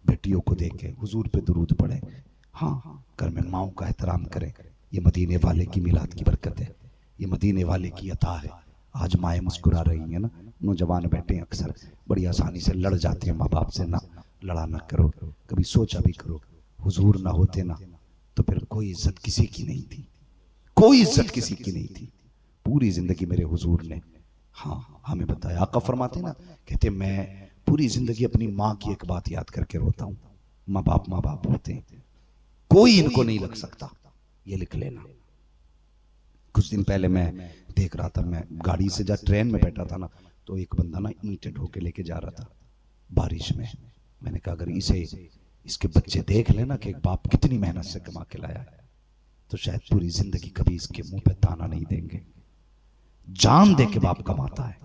बेटियों को देखे, हुजूर पे दुरूद पढ़े, हाँ घर में माओ का एहतराम करें। ये मदीने वाले की मिलाद की बरकत है, ये मदीने वाले की अता है। आज माएँ मुस्कुरा रही हैं ना, नौजवान बैठे अक्सर बड़ी आसानी से लड़ जाते हैं माँ बाप से। ना लड़ा ना करो, कभी सोचा भी करो, हुजूर ना होते ना तो फिर कोई इज्जत किसी की नहीं थी, कोई इज्जत किसी की नहीं थी। पूरी जिंदगी मेरे हुजूर ने हाँ हमें बताया। आका फरमाते ना, कहते मैं पूरी जिंदगी अपनी माँ की एक बात याद करके रोता हूँ। माँ बाप होते हैं, कोई इनको नहीं लग सकता, ये लिख लेना। कुछ दिन पहले मैं देख रहा था, मैं गाड़ी से जा ट्रेन में बैठा था ना, तो एक बंदा ना ईंटें ढो के लेके जा रहा था बारिश में। मैंने कहा अगर इसके बच्चे देख लेना कि एक बाप कितनी मेहनत से कमा के लाया है, तो शायद पूरी जिंदगी कभी इसके मुंह पे ताना नहीं देंगे। जान दे के बाप कमाता है,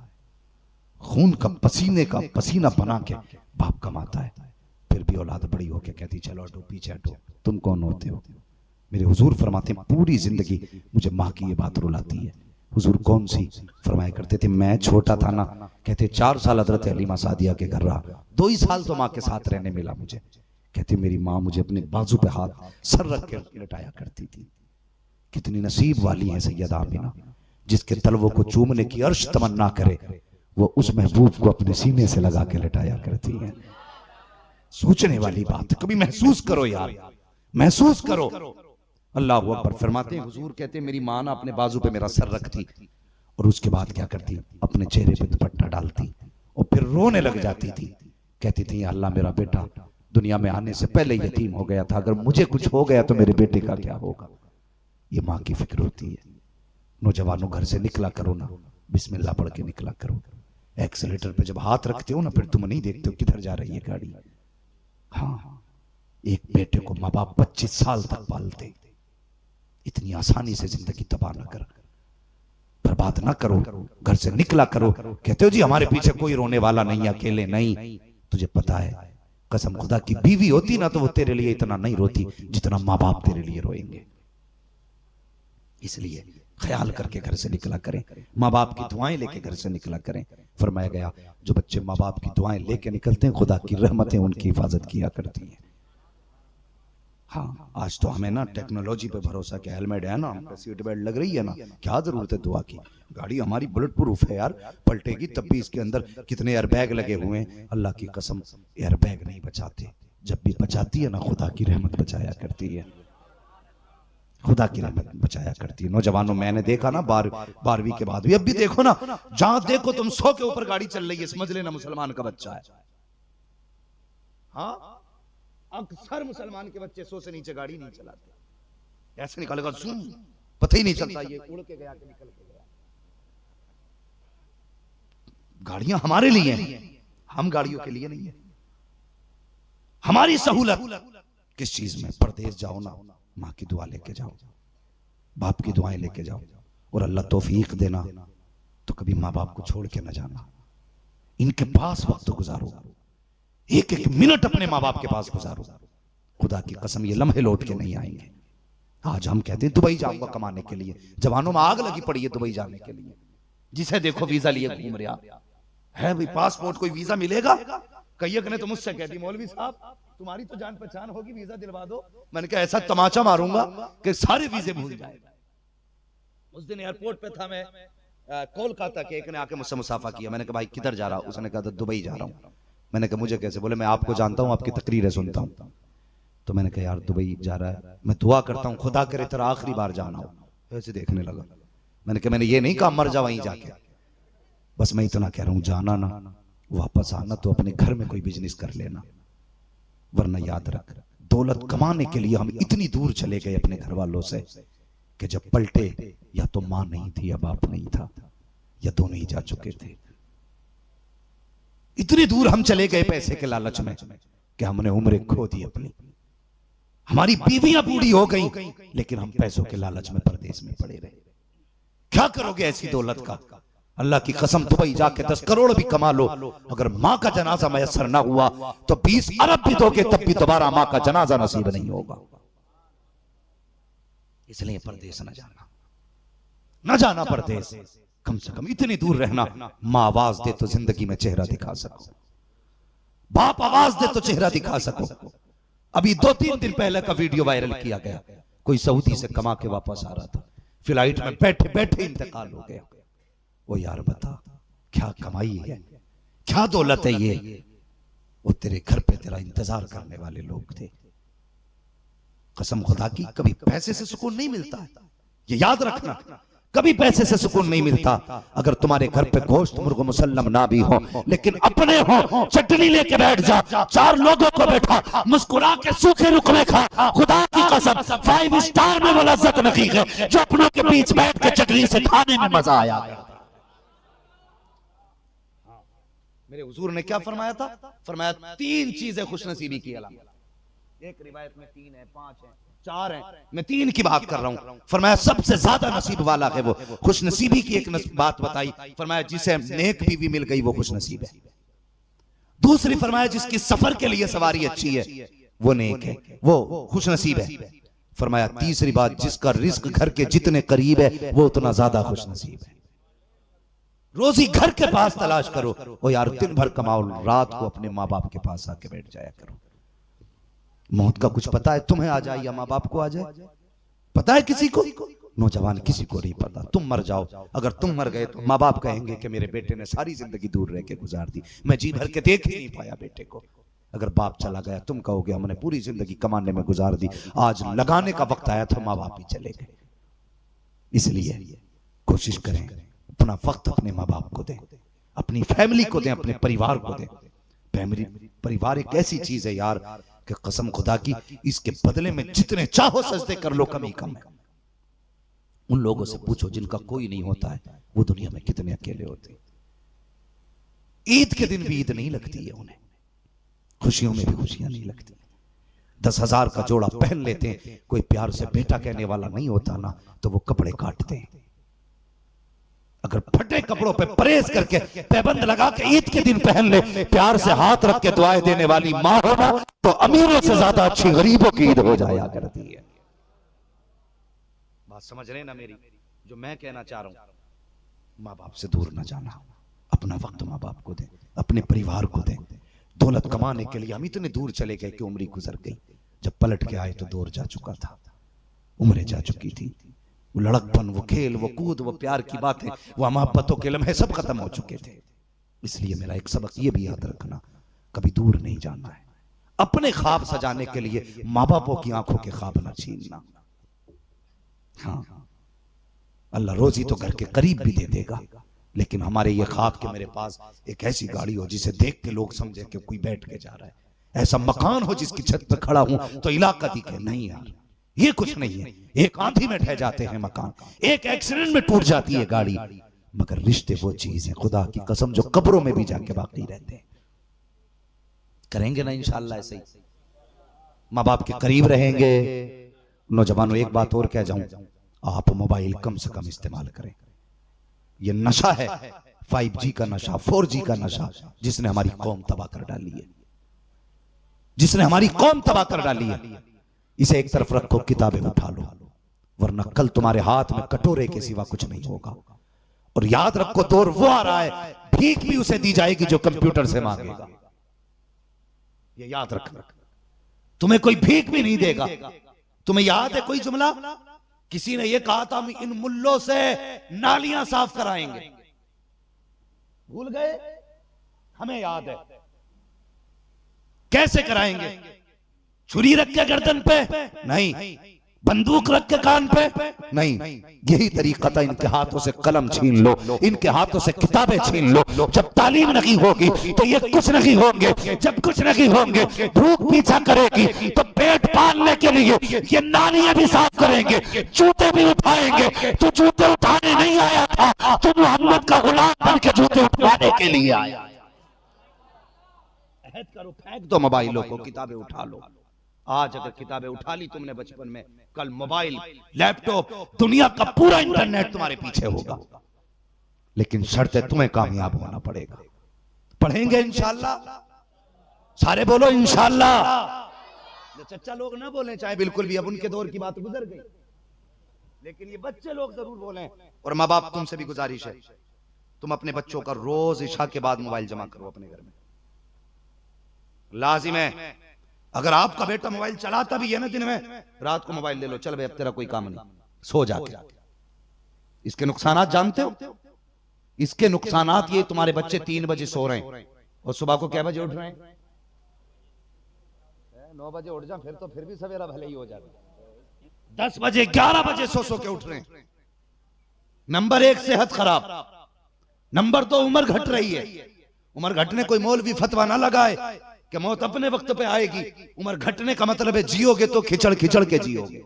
खून का पसीना बना के बाप कमाता है, फिर भी औलाद बड़ी होके कहती चलो हटो पीछे हटो, तुम कौन होते हो। मेरे हुजूर फरमाते हैं पूरी जिंदगी मुझे माँ की ये बात रुलाती है। हुजूर कौन सी? फरमाया करते थे मैं छोटा था ना, कहते 4 साल हजरत हलीमा सादिया के घर रहा, 2 ही साल तो माँ के साथ रहने मिला मुझे। कहते मेरी माँ मुझे अपने बाजू पे हाथ सर रख के लटाया करती थी। कितनी नसीब वाली है सैयदा आमिना, जिसके तलवों को चूमने की अर्श तमन्ना करे, वो उस महबूब को अपने सीने से लगा के लिटाया करती है। सोचने वाली बात, कभी महसूस करो यार, महसूस करो। अल्लाह अकबर। फरमाते हैं हुजूर कहते हैं मेरी मां ना अपने बाजू पे मेरा सर रखती और उसके बाद क्या करती, अपने चेहरे पे दुपट्टा डालती और फिर रोने लग जाती थी। कहती थी अल्लाह मेरा बेटा दुनिया में आने से पहले यतीम हो गया था, अगर मुझे कुछ हो गया तो मेरे बेटे का क्या होगा। ये माँ की फिक्र होती है। नौजवानों घर से निकला करो ना, बिस्मिल्लाह पढ़ के निकला करो। एक्सीलेटर पे जब हाथ रखते हो ना, फिर तुम नहीं देखते हो किधर जा रही है गाड़ी। हाँ, एक बेटे को माँ बाप 25 साल तक पालते, इतनी आसानी से जिंदगी तबाह ना कर, बर्बाद ना करो, घर से निकला करो। कहते हो जी हमारे पीछे कोई रोने वाला नहीं, अकेले नहीं। तुझे पता है कसम खुदा की बीवी होती ना तो वो तेरे लिए इतना नहीं रोती जितना माँ बाप तेरे लिए रोएंगे। इसलिए ख्याल करके घर से निकला करें, माँ बाप की दुआएं लेके घर से निकला करें। फरमाया गया जो बच्चे माँ बाप की दुआएं लेके निकलते हैं खुदा की रहमतें उनकी हिफाजत किया करती हैं। हाँ, आज तो हमें ना टेक्नोलॉजी पे भरोसा, क्या हेलमेट है ना, सीट बेल्ट लग रही है ना, क्या जरूरत है दुआ की। गाड़ी हमारी बुलेट प्रूफ है यार, पलटेगी तब भी इसके अंदर कितने एयरबैग लगे हुए हैं। अल्लाह की कसम एयरबैग नहीं बचाते, जब भी बचाती है ना खुदा की रहमत बचाया करती है, खुदा की रहमत बचाया करती है। नौजवानों मैंने देखा ना 12वीं के बाद भी, अब भी देखो ना, जहां देखो तुम 100 के ऊपर गाड़ी चल रही है, समझ लेना मुसलमान का बच्चा है। हाँ, अक्सर मुसलमान के बच्चे 100 से नीचे गाड़ी नहीं चलाते। ऐसे निकालेगा सुन, पता ही नहीं चलता ये उड़ के गया कि निकल के गया। गाड़ियां हमारे लिए हैं, हम गाड़ियों के लिए नहीं है। हमारी सहूलत किस चीज में, परदेश जाओ ना, माँ की दुआ लेके जाओ, बाप की दुआएं लेके जाओ, और अल्लाह तौफीक देना तो कभी माँ बाप को छोड़ के ना जाना। इनके पास वक्त गुजारो, एक एक मिनट अपने माँ बाप के पास गुजारो। खुदा की कसम ये लम्हे लौट के नहीं आएंगे। आज हम कहते हैं दुबई जाऊंगा कमाने के लिए, जवानों में आग लगी पड़ी है दुबई जाने के लिए। जिसे देखो वीजा लिए घूम रहा है भाई, पासपोर्ट कोई वीजा मिलेगा। कई ने तो मुझसे कहती मौलवी साहब तुम्हारी तो जान पहचान होगी, वीजा दिलवा दो। मैंने कहा ऐसा तमाचा मारूंगा कि सारे वीजे भूल जाएगा। उस दिन एयरपोर्ट पे था मैं, कोलकाता के, एक ने आके मुझसे मुसाफा किया। मैंने कहा भाई किधर जा रहा हूं? उसने कहा दुबई जा रहा हूं। मैंने कहा मुझे कैसे? बोले मैं आपको जानता हूं, आपकी तकरीरें सुनता हूं। तो मैंने कहा यार दुबई जा रहा है, मैं दुआ करता हूं खुदा करे तेरा आखिरी बार जाना हो। ऐसे देखने लगा। मैंने कहा मैंने ये नहीं कहा मर जा वहीं जाके, बस मैं इतना कह रहा हूं जाना ना, वापस आना तो अपने घर में कोई बिजनेस कर लेना, वरना याद रख दौलत कमाने के लिए हम इतनी दूर चले गए अपने घर वालों से कि जब पलटे या तो मां नहीं थी या बाप नहीं था, या दोनों ही जा चुके थे। इतनी दूर हम चले गए पैसे के लालच में कि हमने उम्रें खो दी अपनी। हमारी बीवियां बूढ़ी हो गई, लेकिन हम पैसों के लालच में परदेश में पड़े रहे। क्या करोगे ऐसी दौलत का? अल्लाह की कसम दुबई जाके 10 करोड़ भी कमा लो, अगर मां का जनाजा मैसर ना हुआ तो 20 अरब भी दोगे तब भी दोबारा मां का जनाजा नसीब नहीं होगा। इसलिए परदेश न जाना, न जाना परदेश। कम से कम इतनी दूर रहना, मां आवाज दे तो जिंदगी में चेहरा दिखा सको, बाप आवाज दे तो चेहरा दिखा सको। अभी 2-3 दिन पहले का वीडियो वायरल किया गया, कोई सऊदी से कमा के वापस आ रहा था, फ्लाइट में बैठे बैठे इंतकाल हो गया। वो यार बता क्या कमाई है, क्या दौलत है ये? वो तेरे घर पे तेरा इंतजार करने वाले लोग थे। कसम खुदा की कभी पैसे से सुकून नहीं मिलता है, ये याद रखना। कभी पैसे से सुकून नहीं मिलता। अगर तुम्हारे घर पे गोश्त मुर्ग मुसल्लम ना भी हो, लेकिन अपने हो, चटनी लेके बैठ जा, 4 लोगों को बैठा, मुस्कुरा के सूखे रुकमे खा। खुदा की कसम 5 स्टार में वो लज्जत नहीं है जो अपनों के बीच बैठ के चटनी से खाने में मजा आया। मेरे हुजूर ने क्या फरमाया था? फरमाया 3 चीजें खुशनसीबी की अलामत। एक रिवायत में 3 है, 5 है, 4 है, मैं 3 की बात कर रहा हूं। फरमाया सबसे ज्यादा नसीब वाला है वो। खुशनसीबी की एक बात बताई, फरमाया जिसे नेक बीवी मिल गई वो खुशनसीब है। दूसरी फरमाया जिसकी सफर के लिए सवारी अच्छी है वो नेक है, वो खुशनसीब है। फरमाया तीसरी बात जिसका रिस्क घर के जितने करीब है वो उतना ज्यादा खुशनसीब है। रोजी घर के पास तलाश करो। ओ यार दिन भर कमाओ, रात को अपने माँ बाप के पास आके बैठ जाया करो। मौत का कुछ पता है तुम्हें आ जाए या माँ बाप को आ जाए? पता है किसी को? नौजवान किसी को नहीं पता, तुम मर जाओ, अगर तुम मर गए तो माँ बाप कहेंगे कि मेरे बेटे ने सारी जिंदगी दूर रह के गुजार दी, मैं जी भर के देख ही नहीं पाया बेटे को। अगर बाप चला गया तुम कहोगे हमने पूरी जिंदगी कमाने में गुजार दी, आज लगाने का वक्त आया तो माँ बाप ही चले गए। इसलिए कोशिश करें अपना वक्त अपने माँ बाप को दें, अपनी फैमिली को दें, अपने परिवार को दें। फैमिली परिवार एक ऐसी चीज है यार कि कसम खुदा की, इसके बदले में जितने चाहो सजदे कर लो कम ही कम है। उन लोगों से पूछो जिनका कोई नहीं होता है, वो दुनिया में कितने अकेले होते हैं। ईद के दिन भी ईद नहीं लगती है उन्हें, खुशियों में भी खुशियां नहीं लगती। 10,000 का जोड़ा पहन लेते हैं, कोई प्यार से बेटा कहने वाला नहीं होता ना, तो वो कपड़े काटते हैं। अगर फटे कपड़ों पे परहेज करके पैबंद लगा के ईद के दिन पहन ले, प्यार से हाथ रख के दुआएं देने वाली मां हो ना, तो अमीरों से ज्यादा अच्छी गरीबों की ईद हो जाया करती है। बात समझ रहे ना मेरी, जो मैं कहना चाह रहा हूं, माँ बाप से दूर ना जाना, अपना वक्त माँ बाप को दें, अपने परिवार को दें। दौलत कमाने के लिए हम इतने दूर चले गए कि उम्र गुजर गई, जब पलट के आए तो दौर जा चुका था, उम्रें जा चुकी थी। वो लड़कपन, वो खेल, वो कूद, वो प्यार की बातें, वो मोहब्बतों के लम्हे सब खत्म हो चुके थे। इसलिए मेरा एक सबक ये भी याद रखना, कभी दूर नहीं जाना है। अपने ख्वाब सजाने के लिए माँ बापों की आंखों के ख्वाब ना छीनना। हाँ, अल्लाह रोजी तो घर के करीब भी दे देगा, लेकिन हमारे ये ख्वाब कि मेरे पास एक ऐसी गाड़ी हो जिसे देख के लोग समझे कि कोई बैठ के जा रहा है, ऐसा मकान हो जिसकी छत पर खड़ा हूं तो इलाका दिखे। नहीं यार, ये कुछ नहीं है। एक आंधी में ढह जाते हैं मकान, एक एक्सीडेंट में टूट जाती है गाड़ी, मगर रिश्ते वो चीज है खुदा की कसम जो कब्रों में भी जाके बाकी रहते हैं। करेंगे ना इंशाअल्लाह ऐसे ही, माँ बाप के करीब रहेंगे। नौजवानों एक बात और कह जाऊं, आप मोबाइल कम से कम इस्तेमाल करें। ये नशा है, 5G का नशा, 4G का नशा, जिसने हमारी कौम तबाह कर डाली है, जिसने हमारी कौम तबाह कर डाली है। इसे एक तरफ रखो, किताबें उठा लो, वरना कल तुम्हारे हाथ में कटोरे के सिवा कुछ नहीं होगा। और याद रखो, दौर वो आ रहा है, भीख भी उसे दी जाएगी जो कंप्यूटर से मांगेगा। ये याद रखना, तुम्हें कोई भीख भी नहीं देगा। तुम्हें याद है कोई जुमला, किसी ने यह कहा था हम इन मुल्लों से नालियां साफ कराएंगे, भूल गए? हमें याद है कैसे कराएंगे। छुरी रख के गर्दन पे नहीं, बंदूक रख के कान पे नहीं। यही तरीका था, इनके हाथों से कलम छीन लो, इनके हाथों से किताबें छीन लो। जब तालीम नहीं होगी तो ये कुछ नहीं होंगे, जब कुछ नहीं होंगे भूख पीछा करेगी तो पेट पालने के लिए ये नालियां भी साफ करेंगे, जूते भी उठाएंगे। तो जूते उठाने नहीं आया था, तो मोहम्मद का गुलाम बन के जूते उठाने के लिए आया। अहद करो, फेंक दो मोबाइलों को, किताबें उठा लो। आज अगर किताबें उठा ली तुमने बचपन में, कल मोबाइल, लैपटॉप, दुनिया का पूरा इंटरनेट तुम्हारे पीछे होगा। लेकिन शर्त है तुम्हें कामयाब होना पड़ेगा। पढ़ेंगे इंशाअल्लाह, सारे बोलो इंशाअल्लाह। चच्चा लोग ना बोले चाहे बिल्कुल भी, अब उनके दौर की बात गुजर गई, लेकिन ये बच्चे लोग जरूर बोले। और माँ बाप तुमसे भी गुजारिश है, तुम अपने बच्चों का रोज इशा के बाद मोबाइल जमा करो अपने घर में, लाजिम है। अगर आपका बेटा मोबाइल चलाता भी है ना दिन में, रात को मोबाइल ले लो, चल भाई अब तेरा कोई काम नहीं, सो जाके। इसके नुकसानात जानते हो? इसके नुकसानात ये, तुम्हारे बच्चे 3 बजे सो रहे हैं और सुबह को क्या बजे उठ रहे हैं? 9 बजे उठ जा, फिर भी सवेरा भले ही हो जाता। 10 बजे 11 बजे सो के उठ रहे हैं। नंबर 1 सेहत खराब, नंबर 2 उम्र घट रही है। उम्र घटने कोई मौलवी फतवा ना लगाए कि मौत अपने वक्त पे आएगी। उम्र घटने का मतलब है जियोगे तो खिचड़ खिचड़ के जियोगे,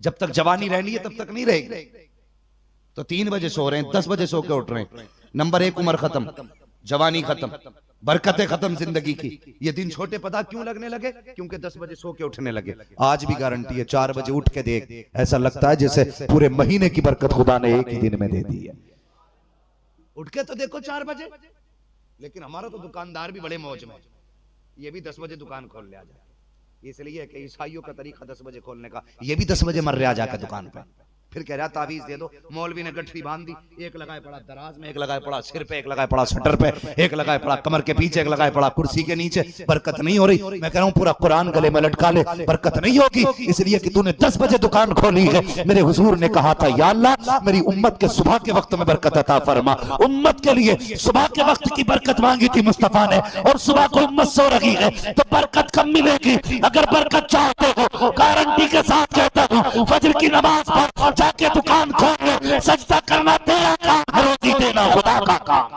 जब तक जवानी रहनी है तब तक नहीं रहेगी। तो 3 बजे सो रहे हैं, 10 बजे सो के उठ रहे हैं। नंबर 1 उम्र खत्म, जवानी खत्म, बरकतें खत्म जिंदगी की। ये दिन छोटे पता क्यों लगने लगे? क्योंकि 10 बजे सो के उठने लगे। आज भी गारंटी है, 4 बजे उठ के देख, ऐसा लगता है जैसे पूरे महीने की बरकत खुदा ने एक ही दिन में दे दी है। उठ के तो देखो 4 बजे। लेकिन हमारा तो दुकानदार भी बड़े मौज में, ये भी 10 बजे दुकान खोल ले आ जाए। इसलिए कि ईसाइयों का तरीका 10 बजे खोलने का, ये भी 10 बजे मर रहे आ जाकर दुकान पे, फिर कह रहा तावीज दे दो। मौलवी ने गठरी बांध दी, एक लगाए पड़ा दराज में, एक लगाए पड़ा सिर पे, एक लगाए पड़ा सटर पे, एक लगाए पड़ा कमर के पीछे, एक लगाए पड़ा कुर्सी के नीचे। बरकत नहीं हो रही। मैं कह रहा हूं पूरा कुरान गले में लटका ले, बरकत नहीं होगी, इसलिए कि तूने 10 बजे दुकान खोली है। मेरे हुजूर ने कहा था या अल्लाह मेरी उम्मत के सुबह के वक्त में बरकत अता फरमा। उम्मत के लिए सुबह के वक्त की बरकत मांगी थी मुस्तफा ने, और सुबह को उम्मत सो रही है तो बरकत कम मिलेगी। अगर बरकत चाहते हो, गारंटी के साथ कहता हूं, फजर की नमाज पढ़, जाके दुकान खोल, सजदा करना तेरा काम, रोटी देना खुदा का काम।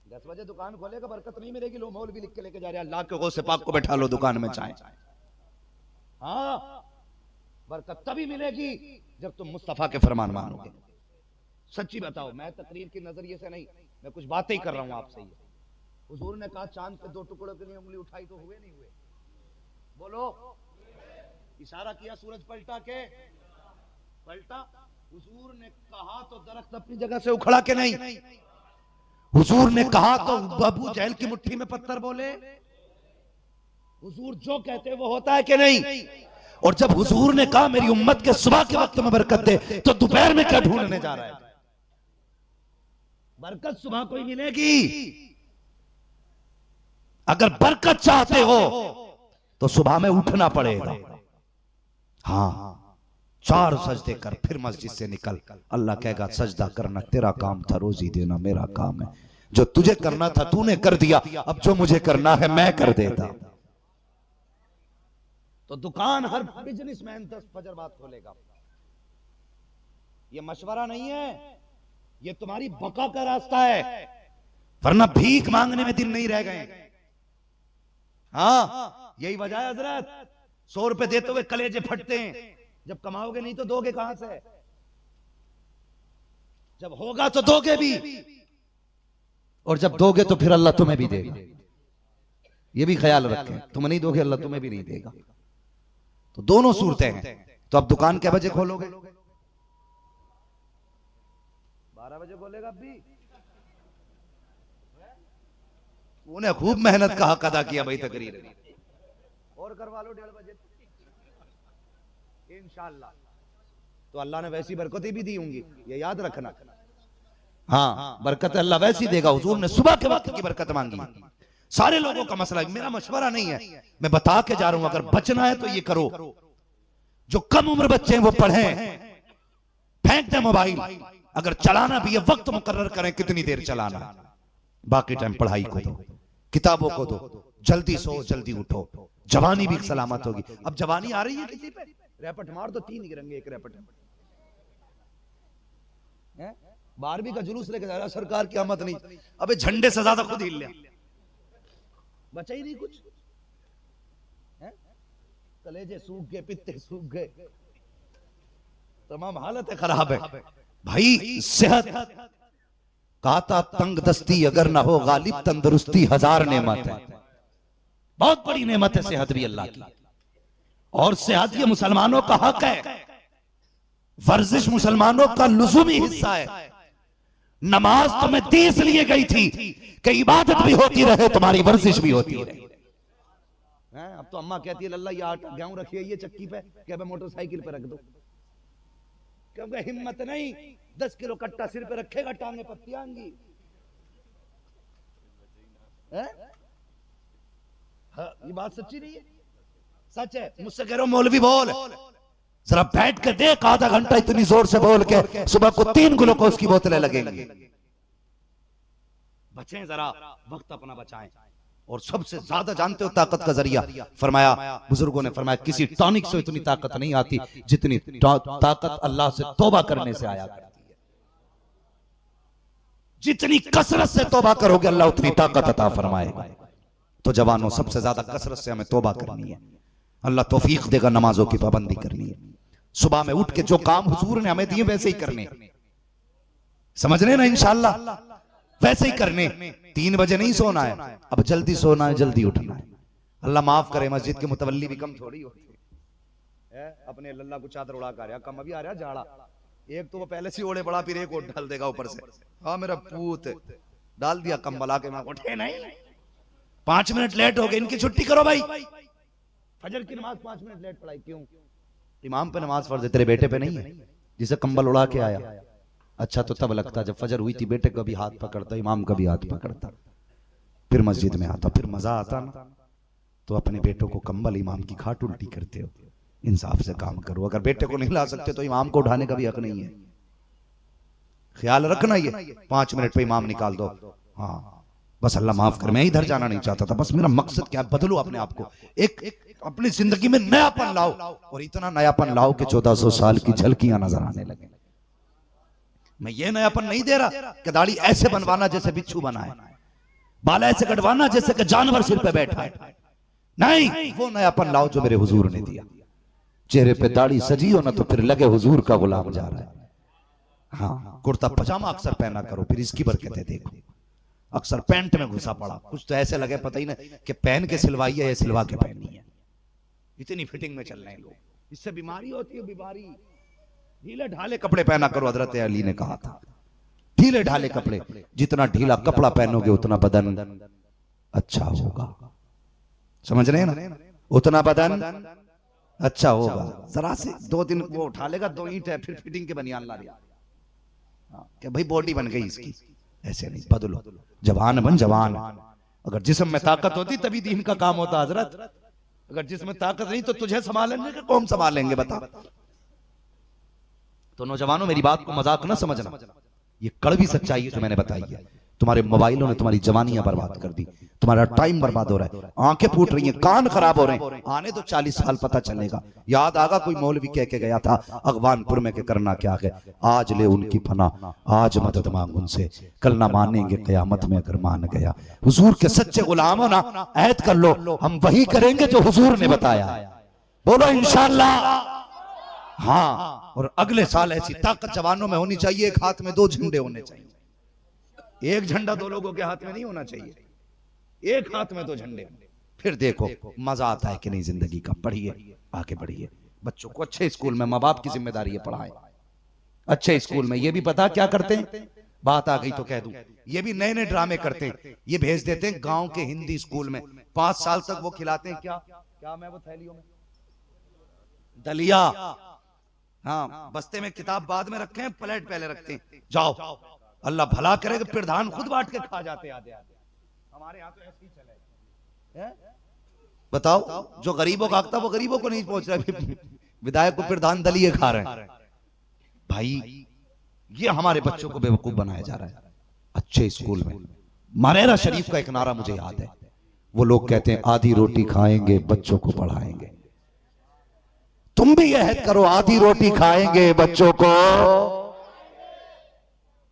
10 बजे दुकान खोलेगा बरकत नहीं मिलेगी। लो मौलवी लिख के लेके जा रहे हैं, अल्लाह के गौसे पाक को बैठा लो दुकान में चाय। हाँ, बरकत तभी मिलेगी जब तुम मुस्तफा के फरमान मानोगे। सच्ची बताओ, मैं तकरीर के नजरिए से नहीं, मैं कुछ बातें ही कर रहा हूं आपसे। हुजूर ने कहा चांद पे 2 टुकड़ों के लिए उंगली उठाई तो हुए नहीं हुए? बोलो। इशारा किया सूरज पलटा के, पलटा। हुजूर ने कहा तो दरख्त अपनी जगह से उखड़ा के नहीं? हुजूर ने कहा तो अबू जहल की मुट्ठी में पत्थर बोले? हुजूर जो कहते वो होता है कि नहीं? और जब हुजूर ने कहा मेरी उम्मत के सुबह के वक्त में बरकत दे, तो दोपहर में क्या ढूंढने जा रहा है? बरकत सुबह को ही मिलेगी। अगर बरकत चाहते हो तो सुबह में उठना पड़ेगा। हाँ, 4 सजदे कर फिर मस्जिद से निकल। अल्लाह कहेगा सजदा करना तेरा काम था, रोजी देना मेरा काम है। जो तुझे करना था तूने कर दिया, अब जो मुझे करना है मैं कर देता। तो दुकान हर बिजनेसमैन 10 फजर बाद खोलेगा। ये मशवरा नहीं है, ये तुम्हारी बका का रास्ता है, वरना भीख मांगने में दिन नहीं रह गए। हाँ, यही वजह है हजरत, 100 रुपए देते हुए कलेजे फटते हैं। जब कमाओगे नहीं तो दोगे कहां से? जब होगा तो दोगे भी, और जब दोगे तो फिर अल्लाह तुम्हें भी देगा। ये भी ख्याल रखें, तुम नहीं दोगे अल्लाह तुम्हें भी नहीं देगा। तो दोनों सूरतें हैं। तो अब दुकान क्या बजे खोलोगे? 12 बजे खोलेगा। अभी उन्हें खूब मेहनत का हक अदा किया भाई, तकरीर और करवा लो 1:30 बजे इंशाअल्लाह। तो अल्लाह ने वैसी बरकतें भी दी होंगी, ये याद रखना। हाँ, बरकत अल्लाह वैसी देगा। हुजूर ने सुबह के वक्त की बरकत मांगी। सारे लोगों का मसला, मेरा मशवरा नहीं है, मैं बता के जा रहा हूं। अगर बचना है तो ये करो। जो कम उम्र बच्चे हैं वो पढ़ें, फेंक दें मोबाइल। अगर चलाना भी है वक्त मुकर्रर करें कितनी देर चलाना, बाकी टाइम पढ़ाई को दो, किताबों को दो। जल्दी सो जल्दी उठो, जवानी भी सलामत होगी। अब जवानी आ रही है किसी पे, रैपट मार दो, 3 गिरेंगे एक रैपट में। 12वीं का जुलूस लेके जा रहा, सरकार की आमद नहीं। अबे झंडे से ज्यादा खुद हिल लिया, बचा ही नहीं कुछ। कलेजे सूख गए, पित्ते सूख गए, तमाम हालत खराब है भाई। सेहत काता तंग दस्ती अगर ना हो, गालिब तंदुरुस्ती 1000 नेमत है। बहुत बड़ी नेमत है सेहत भी अल्लाह की, और सेहत ये मुसलमानों का हक है। वर्जिश मुसलमानों का लुज़ूमी हिस्सा है। नमाज तुम्हें दी इसलिए गई थी कि इबादत भी होती रहे, तुम्हारी वर्जिश भी होती रहे। अब तो अम्मा कहती है लल्ला ये आटा गेहूं रखिए ये चक्की पे, क्या मोटरसाइकिल पे रख दो, क्योंकि हिम्मत नहीं। 10 किलो कट्टा सिर पे रखेगा, टांगे पत्तियांगी। ये बात सच्ची नहीं है? सच है। मुझसे कह रहे हो मौलवी बोल, जरा बैठ के देख, आधा घंटा इतनी जोर से बोल के सुबह को 3 ग्लूकोज की बोतलें लगेंगी। बचें जरा, वक्त अपना बचाएं। और सबसे ज्यादा जानते हो ताकत का जरिया, फरमाया बुजुर्गों ने फरमाया किसी टॉनिक से इतनी ताकत नहीं आती जितनी ताकत अल्लाह से तौबा करने से आया करती है। जितनी कसरत से तौबा करोगे अल्लाह उतनी ताकत अता फरमाएगा। तो जवानों, सबसे ज्यादा कसरत से हमें तौबा करनी है। अल्लाह तौफीक देगा, नमाजों की पाबंदी करनी है। सुबह में उठ के जो काम हुजूर ने हमें दिए वैसे ही करने, समझ रहे ना, इंशाअल्लाह वैसे ही करने। 3 बजे नहीं सोना है, अब जल्दी सोना है, जल्दी उठना है। अल्लाह माफ करे, मस्जिद के मुतवल्ली भी कम थोड़ी होती है। अपने लल्ला को चादर उड़ा कर कम अभी आ रहा जाड़ा, एक तो वो पहले से ओढ़े बड़ा, फिर एक और डाल देगा ऊपर से। हाँ मेरा पूत डाल दिया कंबल आके, मैं उठे नहीं, 5 मिनट लेट हो गए, इनकी छुट्टी करो भाई। फजर की नमाज 5 मिनट लेट पढ़ाई क्यों? इमाम पे नमाज फर्ज है, तेरे बेटे पे नहीं है जिसे कंबल उड़ा के आया। अच्छा तो तब लगता जब फजर हुई थी बेटे का भी हाथ पकड़ता, इमाम का भी हाथ पकड़ता, फिर मस्जिद में आता, फिर मजा आता ना। तो अपने बेटों को कंबल इमाम की खाट उल्टी करते हो, इंसाफ से काम करो। अगर बेटे को नहीं ला सकते तो इमाम को उठाने का भी हक नहीं है। ख्याल रखना, ये 5 मिनट पे इमाम निकाल दो। हाँ बस अल्लाह माफ कर, मैं इधर जाना नहीं चाहता था। बस मेरा मकसद क्या है, बदलो अपने आप को, एक अपनी जिंदगी में नयापन लाओ, और इतना नयापन लाओ कि 1400 साल की झलकियां नजर आने लगे। मैं ये नयापन नहीं दे रहा कि दाढ़ी ऐसे बनवाना जैसे बिच्छू बनाए, बाल ऐसे कटवाना जैसे कि जानवर सिर पे बैठा है। नहीं, वो नयापन लाओ जो मेरे हुजूर ने दिया। चेहरे पे दाढ़ी सजी हो ना तो फिर लगे हुजूर का गुलाम जा रहा है। हाँ, कुर्ता पजामा अक्सर पहना करो, फिर इसकी बरकतें देखो। अक्सर पैंट में घुसा पड़ा, कुछ तो ऐसे लगे पता ही नहीं कि पहन के सिलवाई है या सिलवा के पहनी है। इतनी फिटिंग में चल रहे हैं लोग, इससे बीमारी होती है। बीमारी, ढीले ढाले कपड़े पहना करो। हजरत अली ने कहा था ढीले ढाले कपड़े, जितना ढीला कपड़ा पहनोगे उतना बदन अच्छा होगा। समझ रहे हैं ना, उतना बदन अच्छा होगा। जरा से 2 दिन वो उठा लेगा, 2 ईंट है, फिर फिटिंग के बनियान ला दिया कि भाई बॉडी बन गई इसकी। ऐसे नहीं, बदलो, जवान बन जवान। अगर जिस्म में ताकत होती तभी दीन का काम होता हजरत। अगर जिस्म में ताकत नहीं तो तुझे संभालेंगे कि कौन संभालेंगे बता। तो नौजवानों मेरी बात को मजाक ना समझना, ये कड़वी सच्चाई है जो मैंने बताई है। तुम्हारे मोबाइलों ने तुम्हारी जवानियां बर्बाद कर दी, तुम्हारा टाइम बर्बाद हो रहा है, आंखें फूट रही हैं, कान खराब हो रहे हैं। आने तो 40 साल पता चलेगा। याद आगा कोई मौलवी कह के गया था अगवानपुर में के करना क्या है, आज ले उनकी फना, आज मदद मांग उनसे, कल ना मानेंगे कयामत में अगर मान गया। हुजूर के सच्चे गुलाम हो ना, ऐद कर लो, हम वही करेंगे जो हुजूर ने बताया। बोलो इंशाअल्लाह। हाँ, और अगले साल ऐसी ताकत जवानों में होनी चाहिए, एक हाथ में 2 झंडे होने चाहिए। एक झंडा 2 लोगों के हाथ में नहीं होना चाहिए, एक हाथ में 2 झंडे। फिर देखो मजा आता है कि नहीं जिंदगी का। पढ़िए, आगे बढ़िए, बच्चों को अच्छे स्कूल में, माँ बाप की जिम्मेदारी है पढ़ाएं अच्छे स्कूल में। ये भी पता क्या करते हैं, बात आ गई तो कह दूं, ये भी नए नए ड्रामे करते हैं। ये भेज देते हैं गांव के हिंदी स्कूल में, 5 साल तक वो खिलाते हैं क्या मैं वो थैलियों में दलिया। हाँ, बस्ते में किताब बाद में रखे हैं, प्लेट पहले रखते हैं। जाओ, अल्लाह भला करेगा, प्रधान खुद बांट के खा जाते आधे आधे। हमारे यहाँ तो ऐसे ही चले। बताओ, जो गरीबों का हक था वो गरीबों को नहीं पहुंच रहा, विधायक को प्रधान दलिए खा रहे हैं। भाई ये हमारे बच्चों को बेवकूफ बनाया जा रहा है अच्छे स्कूल में। मरेरा शरीफ का एक नारा मुझे याद है, वो लोग कहते हैं आधी रोटी खाएंगे बच्चों को पढ़ाएंगे। तुम भी यह हद करो, आधी रोटी खाएंगे बच्चों को,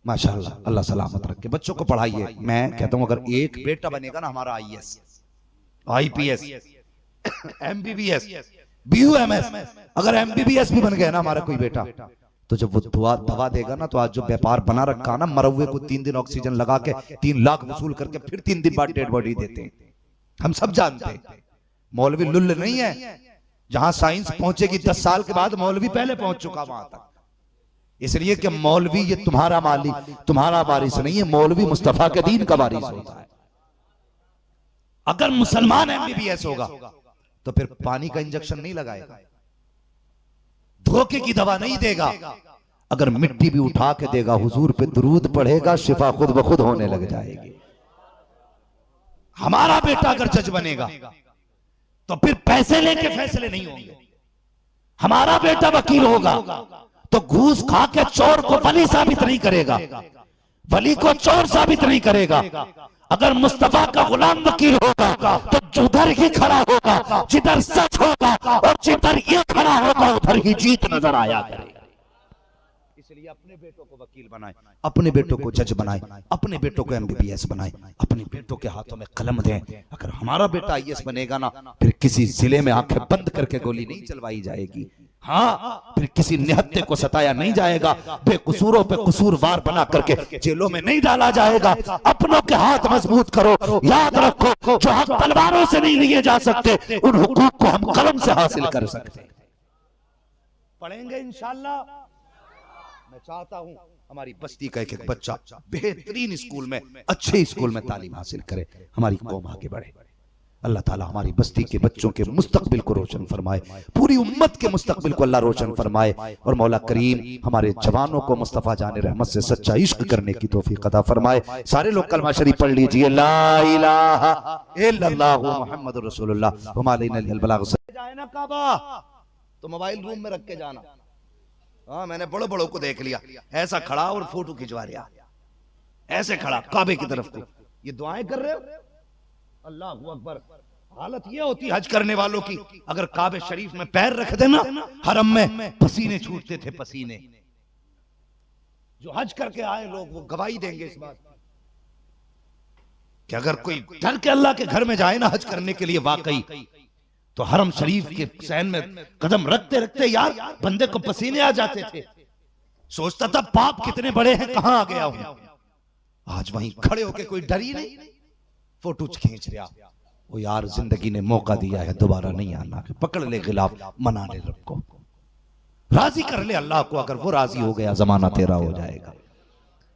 माशाल्लाह, अल्लाह सलामत रखे, बच्चों को पढ़ाइए। मैं कहता हूं अगर एक बेटा बनेगा ना हमारा IAS, IPS, MBBS, BUMS, अगर MBBS भी बन गया ना हमारा कोई बेटा, तो जब वो दवा देगा ना, तो आज जो व्यापार बना रखा ना, मरवे को 3 दिन ऑक्सीजन लगा के 3 लाख वसूल करके फिर 3 दिन बाद डेड बॉडी देते हैं। हम सब जानते हैं मौलवी लुल्ल नहीं है। जहां साइंस पहुंचेगी 10 साल के बाद, मौलवी पहले पहुंच चुका वहां तक। इसलिए कि मौलवी ये तुम्हारा मालिक, तुम्हारा वारिस नहीं है, मौलवी मुस्तफा के दीन का वारिस होता है। अगर मुसलमान MBBS होगा तो फिर पानी का इंजेक्शन नहीं लगाएगा, धोखे की दवा नहीं देगा। अगर मिट्टी भी उठा के देगा, हुजूर पे दुरूद पढ़ेगा, शिफा खुद ब खुद होने लग जाएगी। हमारा बेटा अगर जज बनेगा तो फिर पैसे लेके फैसले नहीं होंगे। हमारा बेटा वकील होगा तो घूस खा के चोर को वली साबित नहीं करेगा, वली को चोर साबित नहीं करेगा। अगर मुस्तफा का गुलाम वकील होगा तो जिधर ही खड़ा होगा, जिधर सच होगा और जिधर ये खड़ा होगा, उधर ही जीत नजर आया करेगा। इसलिए अपने बेटों को वकील बनाए, अपने बेटों को जज बनाए, अपने बेटों को MBBS बनाए, अपने बेटों के हाथों में कलम दें। अगर हमारा बेटा IAS बनेगा ना, फिर किसी जिले में आंखें बंद करके गोली नहीं चलवाई जाएगी। हाँ, फिर किसी निहत्ते को सताया नहीं जाएगा, बेकसूरों पे कसूरवार बना करके जेलों में नहीं डाला जाएगा। अपनों के हाथ मजबूत करो, याद रखो जो हक तलवारों से नहीं लिए जा सकते, उन हुकूक को हम कलम से हासिल कर सकते। पढ़ेंगे इंशाअल्लाह। मैं चाहता हूं हमारी बस्ती का एक एक बच्चा बेहतरीन स्कूल में, अच्छे स्कूल में तालीम हासिल करे, हमारी कौम आगे बढ़े। अल्लाह ताला हमारी बस्ती के बच्चों के मुस्तकबिल को रोशन फरमाए, पूरी उम्मत के मुस्तकबिल को अल्लाह रोशन फरमाए, और मौला करीम हमारे जवानों को मुस्तफ़ा जान रहमत से सच्चा इश्क करने की तौफीक अता फरमाए। सारे लोग कलमा शरीफ पढ़ लीजिए, ला इलाहा इल्लल्लाहु मुहम्मदुर रसूलुल्लाह व मा अलैना इल्लल बलाग। जाए ना काबा तो मोबाइल रूम में रख के जाना। हाँ, मैंने बड़ों बड़ों को देख लिया ऐसा खड़ा और फोटो खिंचवा रहा, ऐसे खड़ा काबे की तरफ को, ये दुआएं कर रहे हो। अल्लाह अकबर। हालत ये होती हज करने वालों की, अगर काबे शरीफ में पैर रख देना, हरम में पसीने छूटते थे, पसीने। जो हज करके आए लोग वो गवाही देंगे इस बात कि अगर कोई डर के अल्लाह के घर में जाए ना हज करने के लिए वाकई, तो हरम शरीफ के सहन में कदम रखते रखते यार बंदे को पसीने आ जाते थे। सोचता था पाप कितने बड़े हैं, कहां आ गया हूं। आज वहीं खड़े होके कोई डर ही नहीं, फोटो खींच रहा। वो यार जिंदगी ने मौका दिया है, दोबारा नहीं आना, पकड़ ले खिलाफ, मना ले रब को, राजी कर ले अल्लाह को। अगर वो राजी हो गया जमाना तेरा हो जाएगा,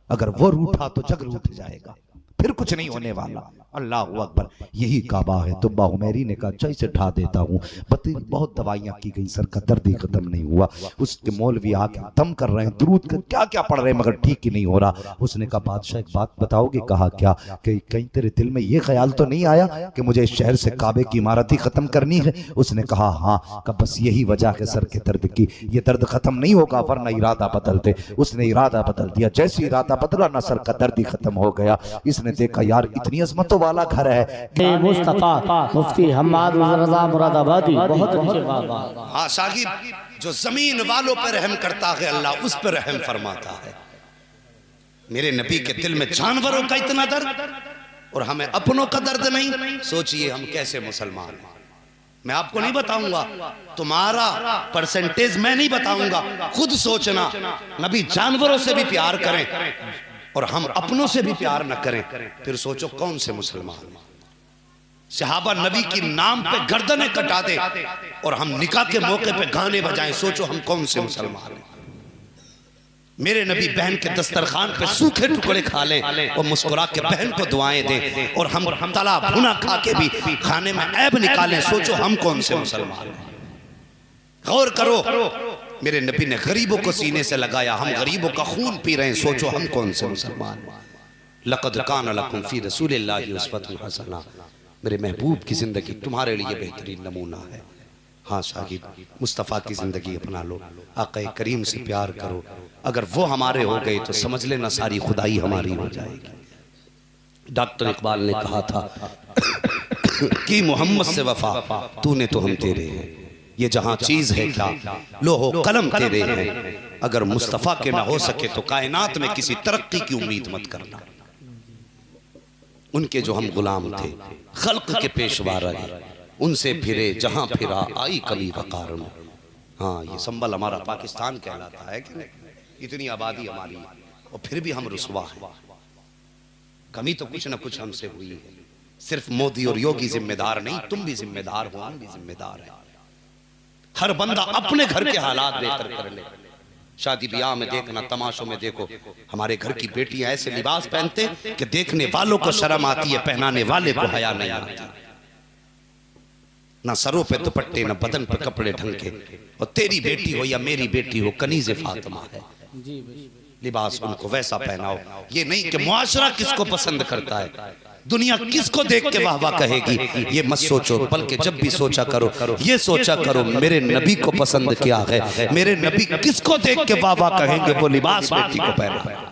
अगर वो रूठा तो जग रूठ जाएगा, फिर कुछ नहीं होने वाला। अल्लाह अकबर। यही काबा है। तुब्बा हुमैरी ने कहा चाय से ठा देता हूँ, बहुत दवाइयां की गई, सर का दर्द ही खत्म नहीं हुआ। उसके मौलवी आके दम कर रहे हैं, दुरूद का क्या क्या पढ़ रहे हैं, मगर ठीक ही नहीं हो रहा। उसने कहा बादशाह एक बात बताओगे? कहा क्या? कि कहीं तेरे दिल में ये ख्याल तो नहीं आया कि मुझे इस शहर से काबे की इमारत ही खत्म करनी है? उसने कहा हाँ। कहा बस यही वजह है सर के दर्द की, ये दर्द खत्म नहीं होगा वरना इरादा बदलते। उसने इरादा बदल दिया, जैसे इरादा बदला ना सर का दर्द ही खत्म हो गया। इसने देखा यार इतनी अजमतों वाला घर है। मुस्तफा मुफ्ती हम्माद रज़ा मुरादाबादी, बहुत अच्छे बाबा। हाँ साहिब, जो जमीन वालों पर रहम करता है अल्लाह उस पर रहम फरमाता है। मेरे नबी के दिल में जानवरों का इतना दर्द और हमें अपनों का दर्द नहीं। सोचिए हम कैसे मुसलमान हैं। मैं आपको नहीं बताऊंगा, तुम्हारा परसेंटेज मैं नहीं बताऊंगा, खुद सोचना। नबी जानवरों से भी प्यार करें और हम अपनों से भी प्यार न करें, फिर सोचो कौन से मुसलमान। सहाबा नबी की नाम पे गर्दनें कटा दे और हम निकाह के मौके पे गाने बजाएं, सोचो हम कौन से मुसलमान हैं। मेरे नबी बहन के दस्तरखान पे सूखे टुकड़े खा लें और मुस्कुरा के बहन को दुआएं दें, और हम तला भुना खा के भी खाने में ऐब निकालें, सोचो हम कौन से मुसलमान हैं। गौर करो, मेरे नबी ने गरीबों को सीने से लगाया, हम गरीबों का खून पी रहे हैं, सोचो हम कौन से मुसलमान। लक़द कान लकुम फ़ी रसूलिल्लाहि उस्वतुन हसना, मेरे महबूब की जिंदगी तुम्हारे लिए बेहतरीन नमूना है। हाँ साहिब, मुस्तफ़ा की जिंदगी अपना लो, आक़ा करीम से प्यार करो। अगर वो हमारे हो गए तो समझ लेना सारी खुदाई हमारी हो जाएगी। डॉक्टर इकबाल ने कहा था कि मोहम्मद से वफा तूने तो हम तेरे हैं, ये जहां चीज है क्या लोहो कलम तेरे हैं। अगर मुस्तफ़ा के ना हो सके तो कायनात में किसी तरक्की की उम्मीद मत करना। उनके जो हम गुलाम थे, खल्क के पेशवा रहे, उनसे फिरे जहां फिरा आई कभी वकार में। हाँ, ये संबल हमारा पाकिस्तान कहलाता है कि नहीं? इतनी आबादी हमारी और फिर भी हम रुसवा हैं। कमी तो कुछ ना कुछ हमसे हुई है। सिर्फ मोदी और योगी जिम्मेदार नहीं, तुम भी जिम्मेदार हो, हम भी जिम्मेदार हैं। हर बंदा अपने घर के हालात बेहतर कर ले। शादी ब्याह में देखना, तमाशों में देखो, हमारे घर की बेटियां ऐसे लिबास पहनते कि देखने वालों को शर्म आती है, पहनाने वाले को हया नहीं आती। ना सरों पे दुपट्टे, ना बदन पे कपड़े ढंग के। और तेरी बेटी हो या मेरी बेटी हो, कनीज़े फातिमा है, लिबास उनको वैसा पहनाओ। ये नहीं कि मुआशरा किसको पसंद करता है, दुनिया किसको देख के वाह वाह कहेगी, ये मत सोचो। बल्कि जब भी सोचा करो, ये सोचा करो मेरे नबी को पसंद क्या है, मेरे नबी किसको देख के वाह वाह कहेंगे, वो लिबास बेटी को पहना।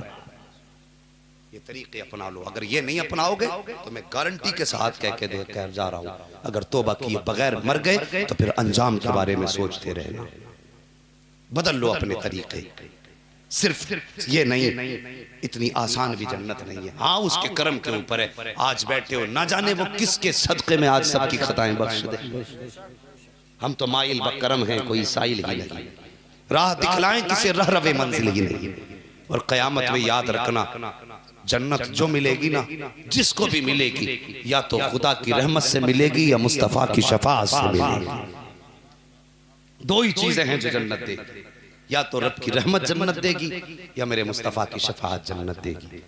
ये तरीके अपना लो। अगर ये नहीं अपनाओगे तो मैं गारंटी के साथ कह जा रहा हूं, अगर तौबा किए बगैर मर गए तो फिर अंजाम के बारे में सोचते रहना। बदल लो अपने तरीके। सिर्फ ये नहीं, इतनी आसान भी जन्नत नहीं है। हाँ, उसके कर्म के ऊपर है। आज बैठे हो, ना जाने वो किसके सदक़े में आज सबकी खताएं बख्श दे। हम तो माइल बकरम हैं, कोई साइल ही नहीं। राह दिखलाएं किसे रह रवे मंजिल ही नहीं। और क़यामत में याद रखना, जन्नत जो मिलेगी ना, जिसको भी मिलेगी, या तो खुदा की रहमत से मिलेगी या मुस्तफ़ा की शफाअत से मिलेगी। दो ही चीजें हैं जो जन्नत देगी, या तो रब की रहमत जन्नत देगी या मेरे मुस्तफ़ा की शफाअत जन्नत देगी।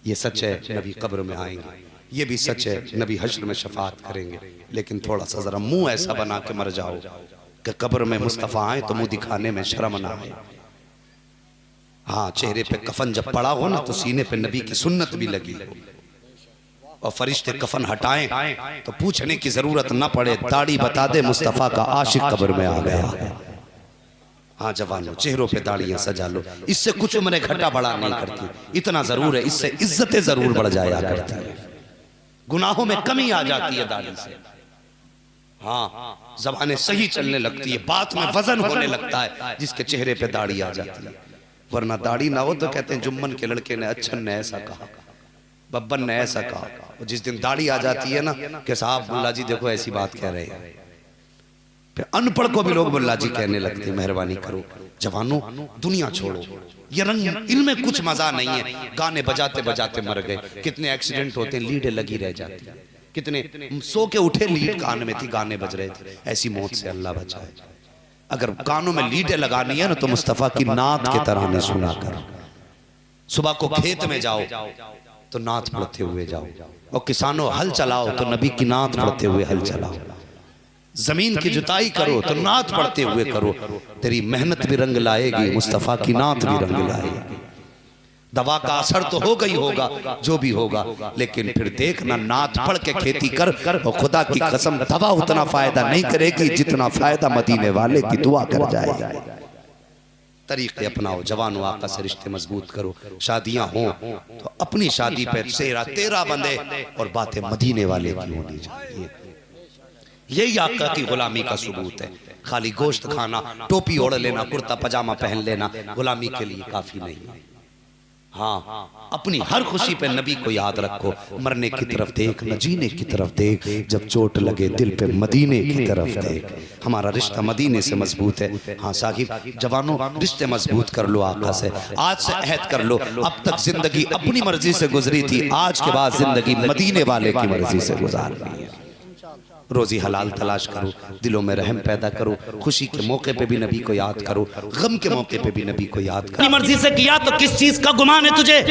ये सच है। नबी कब्र में आएंगे, ये भी सच है, नबी हश्र में शफात करेंगे, लेकिन थोड़ा सा जरा मुंह ऐसा बना के मर जाओ कि कब्र में मुस्तफ़ा आए तो मुंह दिखाने में शर्म ना आए। हाँ, चेहरे पे कफन जब पड़ा हो ना तो सीने पे नबी की सुन्नत भी लगी हो, और फरिश्ते कफन हटाएं तो पूछने की जरूरत ना पड़े, दाढ़ी बता दे मुस्तफ़ा का आशिक कब्र में आ गया। हाँ जवानों, चेहरों पे दाढ़ियां सजा लो, इससे कुछ उम्र घटा बढ़ा नहीं करती, इतना जरूर है इससे इज्जतें जरूर बढ़ जाया करती है, गुनाहों में कमी आ जाती है दाढ़ी से। हाँ, ज़बानें सही चलने लगती है, बात में वजन होने लगता है जिसके चेहरे पे दाढ़ी आ जाती है। वरना दाढ़ी ना हो तो कहते हैं जुम्मन के लड़के ने, अच्छन ने ऐसा कहा, बब्बन ने ऐसा कहा। और जिस दिन दाढ़ी आ जाती है ना कि साहब मुल्ला जी देखो ऐसी बात कह रहे हैं, फिर अनपढ़ को भी लोग मुल्ला जी कहने लगते हैं। मेहरबानी करो जवानों, दुनिया छोड़ो, ये रंग इनमें कुछ मजा नहीं है। गाने बजाते बजाते मर गए, कितने एक्सीडेंट होते हैं, लीडें लगी रह जाती, कितने सो के उठे लीड कान में थी, गाने बज रहे थे। ऐसी मौत से अल्लाह बचाए। अगर कानों में लीडें लगानी है ना तो मुस्तफ़ा की नात के तराने सुना कर। सुबह को खेत में जाओ तो नात पढ़ते हुए जाओ, और किसानों हल चलाओ तो नबी की नात पढ़ते हुए हल चलाओ। जमीन की जुताई करो तो नात पढ़ते हुए करो, तेरी मेहनत भी रंग लाएगी, मुस्तफ़ा की नात भी रंग लाएगी। दवा का असर तो होगा ही होगा, जो भी होगा, लेकिन फिर देखना नात पढ़ के खेती कर, और खुदा की कसम दवा उतना फायदा नहीं करेगी जितना फायदा मदीने वाले की दुआ कर जाएगी। तरीके अपनाओ जवानों, आका से रिश्ते मजबूत करो। शादियां हों तो अपनी शादी पे सेरा तेरा बंधे और बातें मदीने वाले की होनी चाहिए। यही आका की गुलामी का सबूत है। खाली गोश्त खाना, टोपी ओढ़ लेना, कुर्ता पजामा पहन लेना गुलामी के लिए काफी नहीं है। हाँ, अपनी हर खुशी पे नबी को याद रखो। मरने की तरफ देख, न जीने की तरफ देख, जब चोट लगे दिल पे मदीने की तरफ देख। हमारा रिश्ता मदीने से मजबूत है। हाँ साहिब जवानों, रिश्ते मजबूत कर लो आका से, आज से अहद कर लो। अब तक जिंदगी अपनी मर्जी से गुजरी थी, आज के बाद जिंदगी मदीने वाले की मर्जी से गुजारनी है। रोजी हलाल तलाश करो, दिलों में रहम पैदा करो, खुशी के मौके पे भी नबी को याद करो, गम के मौके पे भी नबी को याद करो। अपनी मर्जी से किया तो किस चीज का गुमान है तुझे?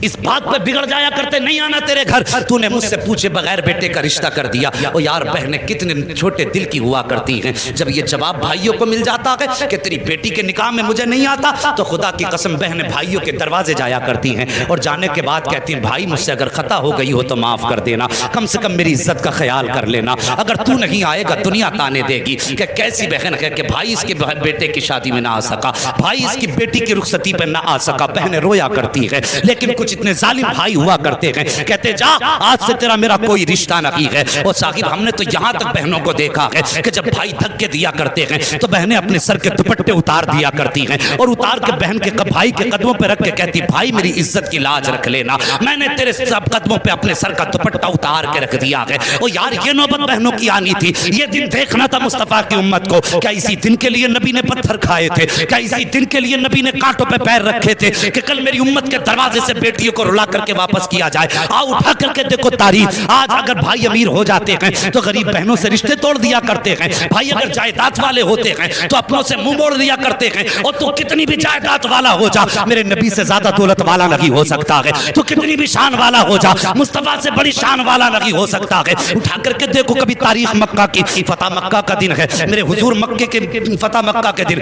इस बात पे बिगड़ जाया करते, नहीं आना तेरे घर, तूने मुझसे पूछे बगैर बेटे का रिश्ता कर दिया। और यार बहनें कितने छोटे दिल की हुआ करती हैं, जब ये जवाब भाइयों को मिल जाता है कि तेरी बेटी के निकाह में मुझे नहीं आता, तो खुदा की कसम बहनें भाइयों के दरवाजे जाया करती हैं, और जाने के बाद कहती हैं भाई मुझसे अगर खता हो गई हो तो माफ कर देना, कम से कम मेरी इज्जत का ख्याल कर लेना, अगर तू नहीं आएगा दुनिया ताने देगी कि कैसी बहन है कि भाई इसके बेटे की शादी में ना आ सका, भाई इसकी बेटी की रुखसती पर ना आ सका। बहनें रोया करती है, लेकिन कुछ इतने जालिम भाई हुआ करते हैं, कहते जा आज से तेरा मेरा कोई रिश्ता नहीं है। और साहिब हमने तो यहाँ तक बहनों को देखा है कि जब भाई धक्के दिया करते हैं तो बहनें अपने सर के दुपट्टे उतार दिया करती हैं, और उतार के बहन के भाई के कदमों पे रख के कहती भाई मेरी इज्जत की लाज रख लेना, मैंने तेरे सब कदमों पे अपने सर का दुपट्टा उतार के रख दिया है। और यार ये नौबत बहनों की आनी थी, ये दिन देखना था मुस्तफा की उम्मत को। क्या इसी दिन के लिए नबी ने पत्थर खाए थे? क्या इसी दिन के लिए नबी ने कांटों पे पैर रखे थे कि कल मेरी उम्मत के दरवाजे से बेटियों को रुला करके वापस किया जाए? आओ उठा करके देखो तारीफ। आज अगर भाई अमीर हो जाते हैं तो गरीब बहनों से रिश्ते तोड़ दिया करते हैं, भाई अगर जायदाद वाले होते हैं तो अपनों से मुंह मोड़ दिया करते हैं। और तू कितनी भी जायदाद वाला हो जा, मेरे नबी से ज्यादा दौलत वाला नहीं हो सकता है। तू कितनी भी शान वाला हो जा, मुस्तफा से बड़ी शान वाला नहीं हो सकता है। उठा करके देखो कभी तारीख मक्का की, फतह मक्का का दिन है, मेरे हुजूर मक्के के फतह मक्का के दिन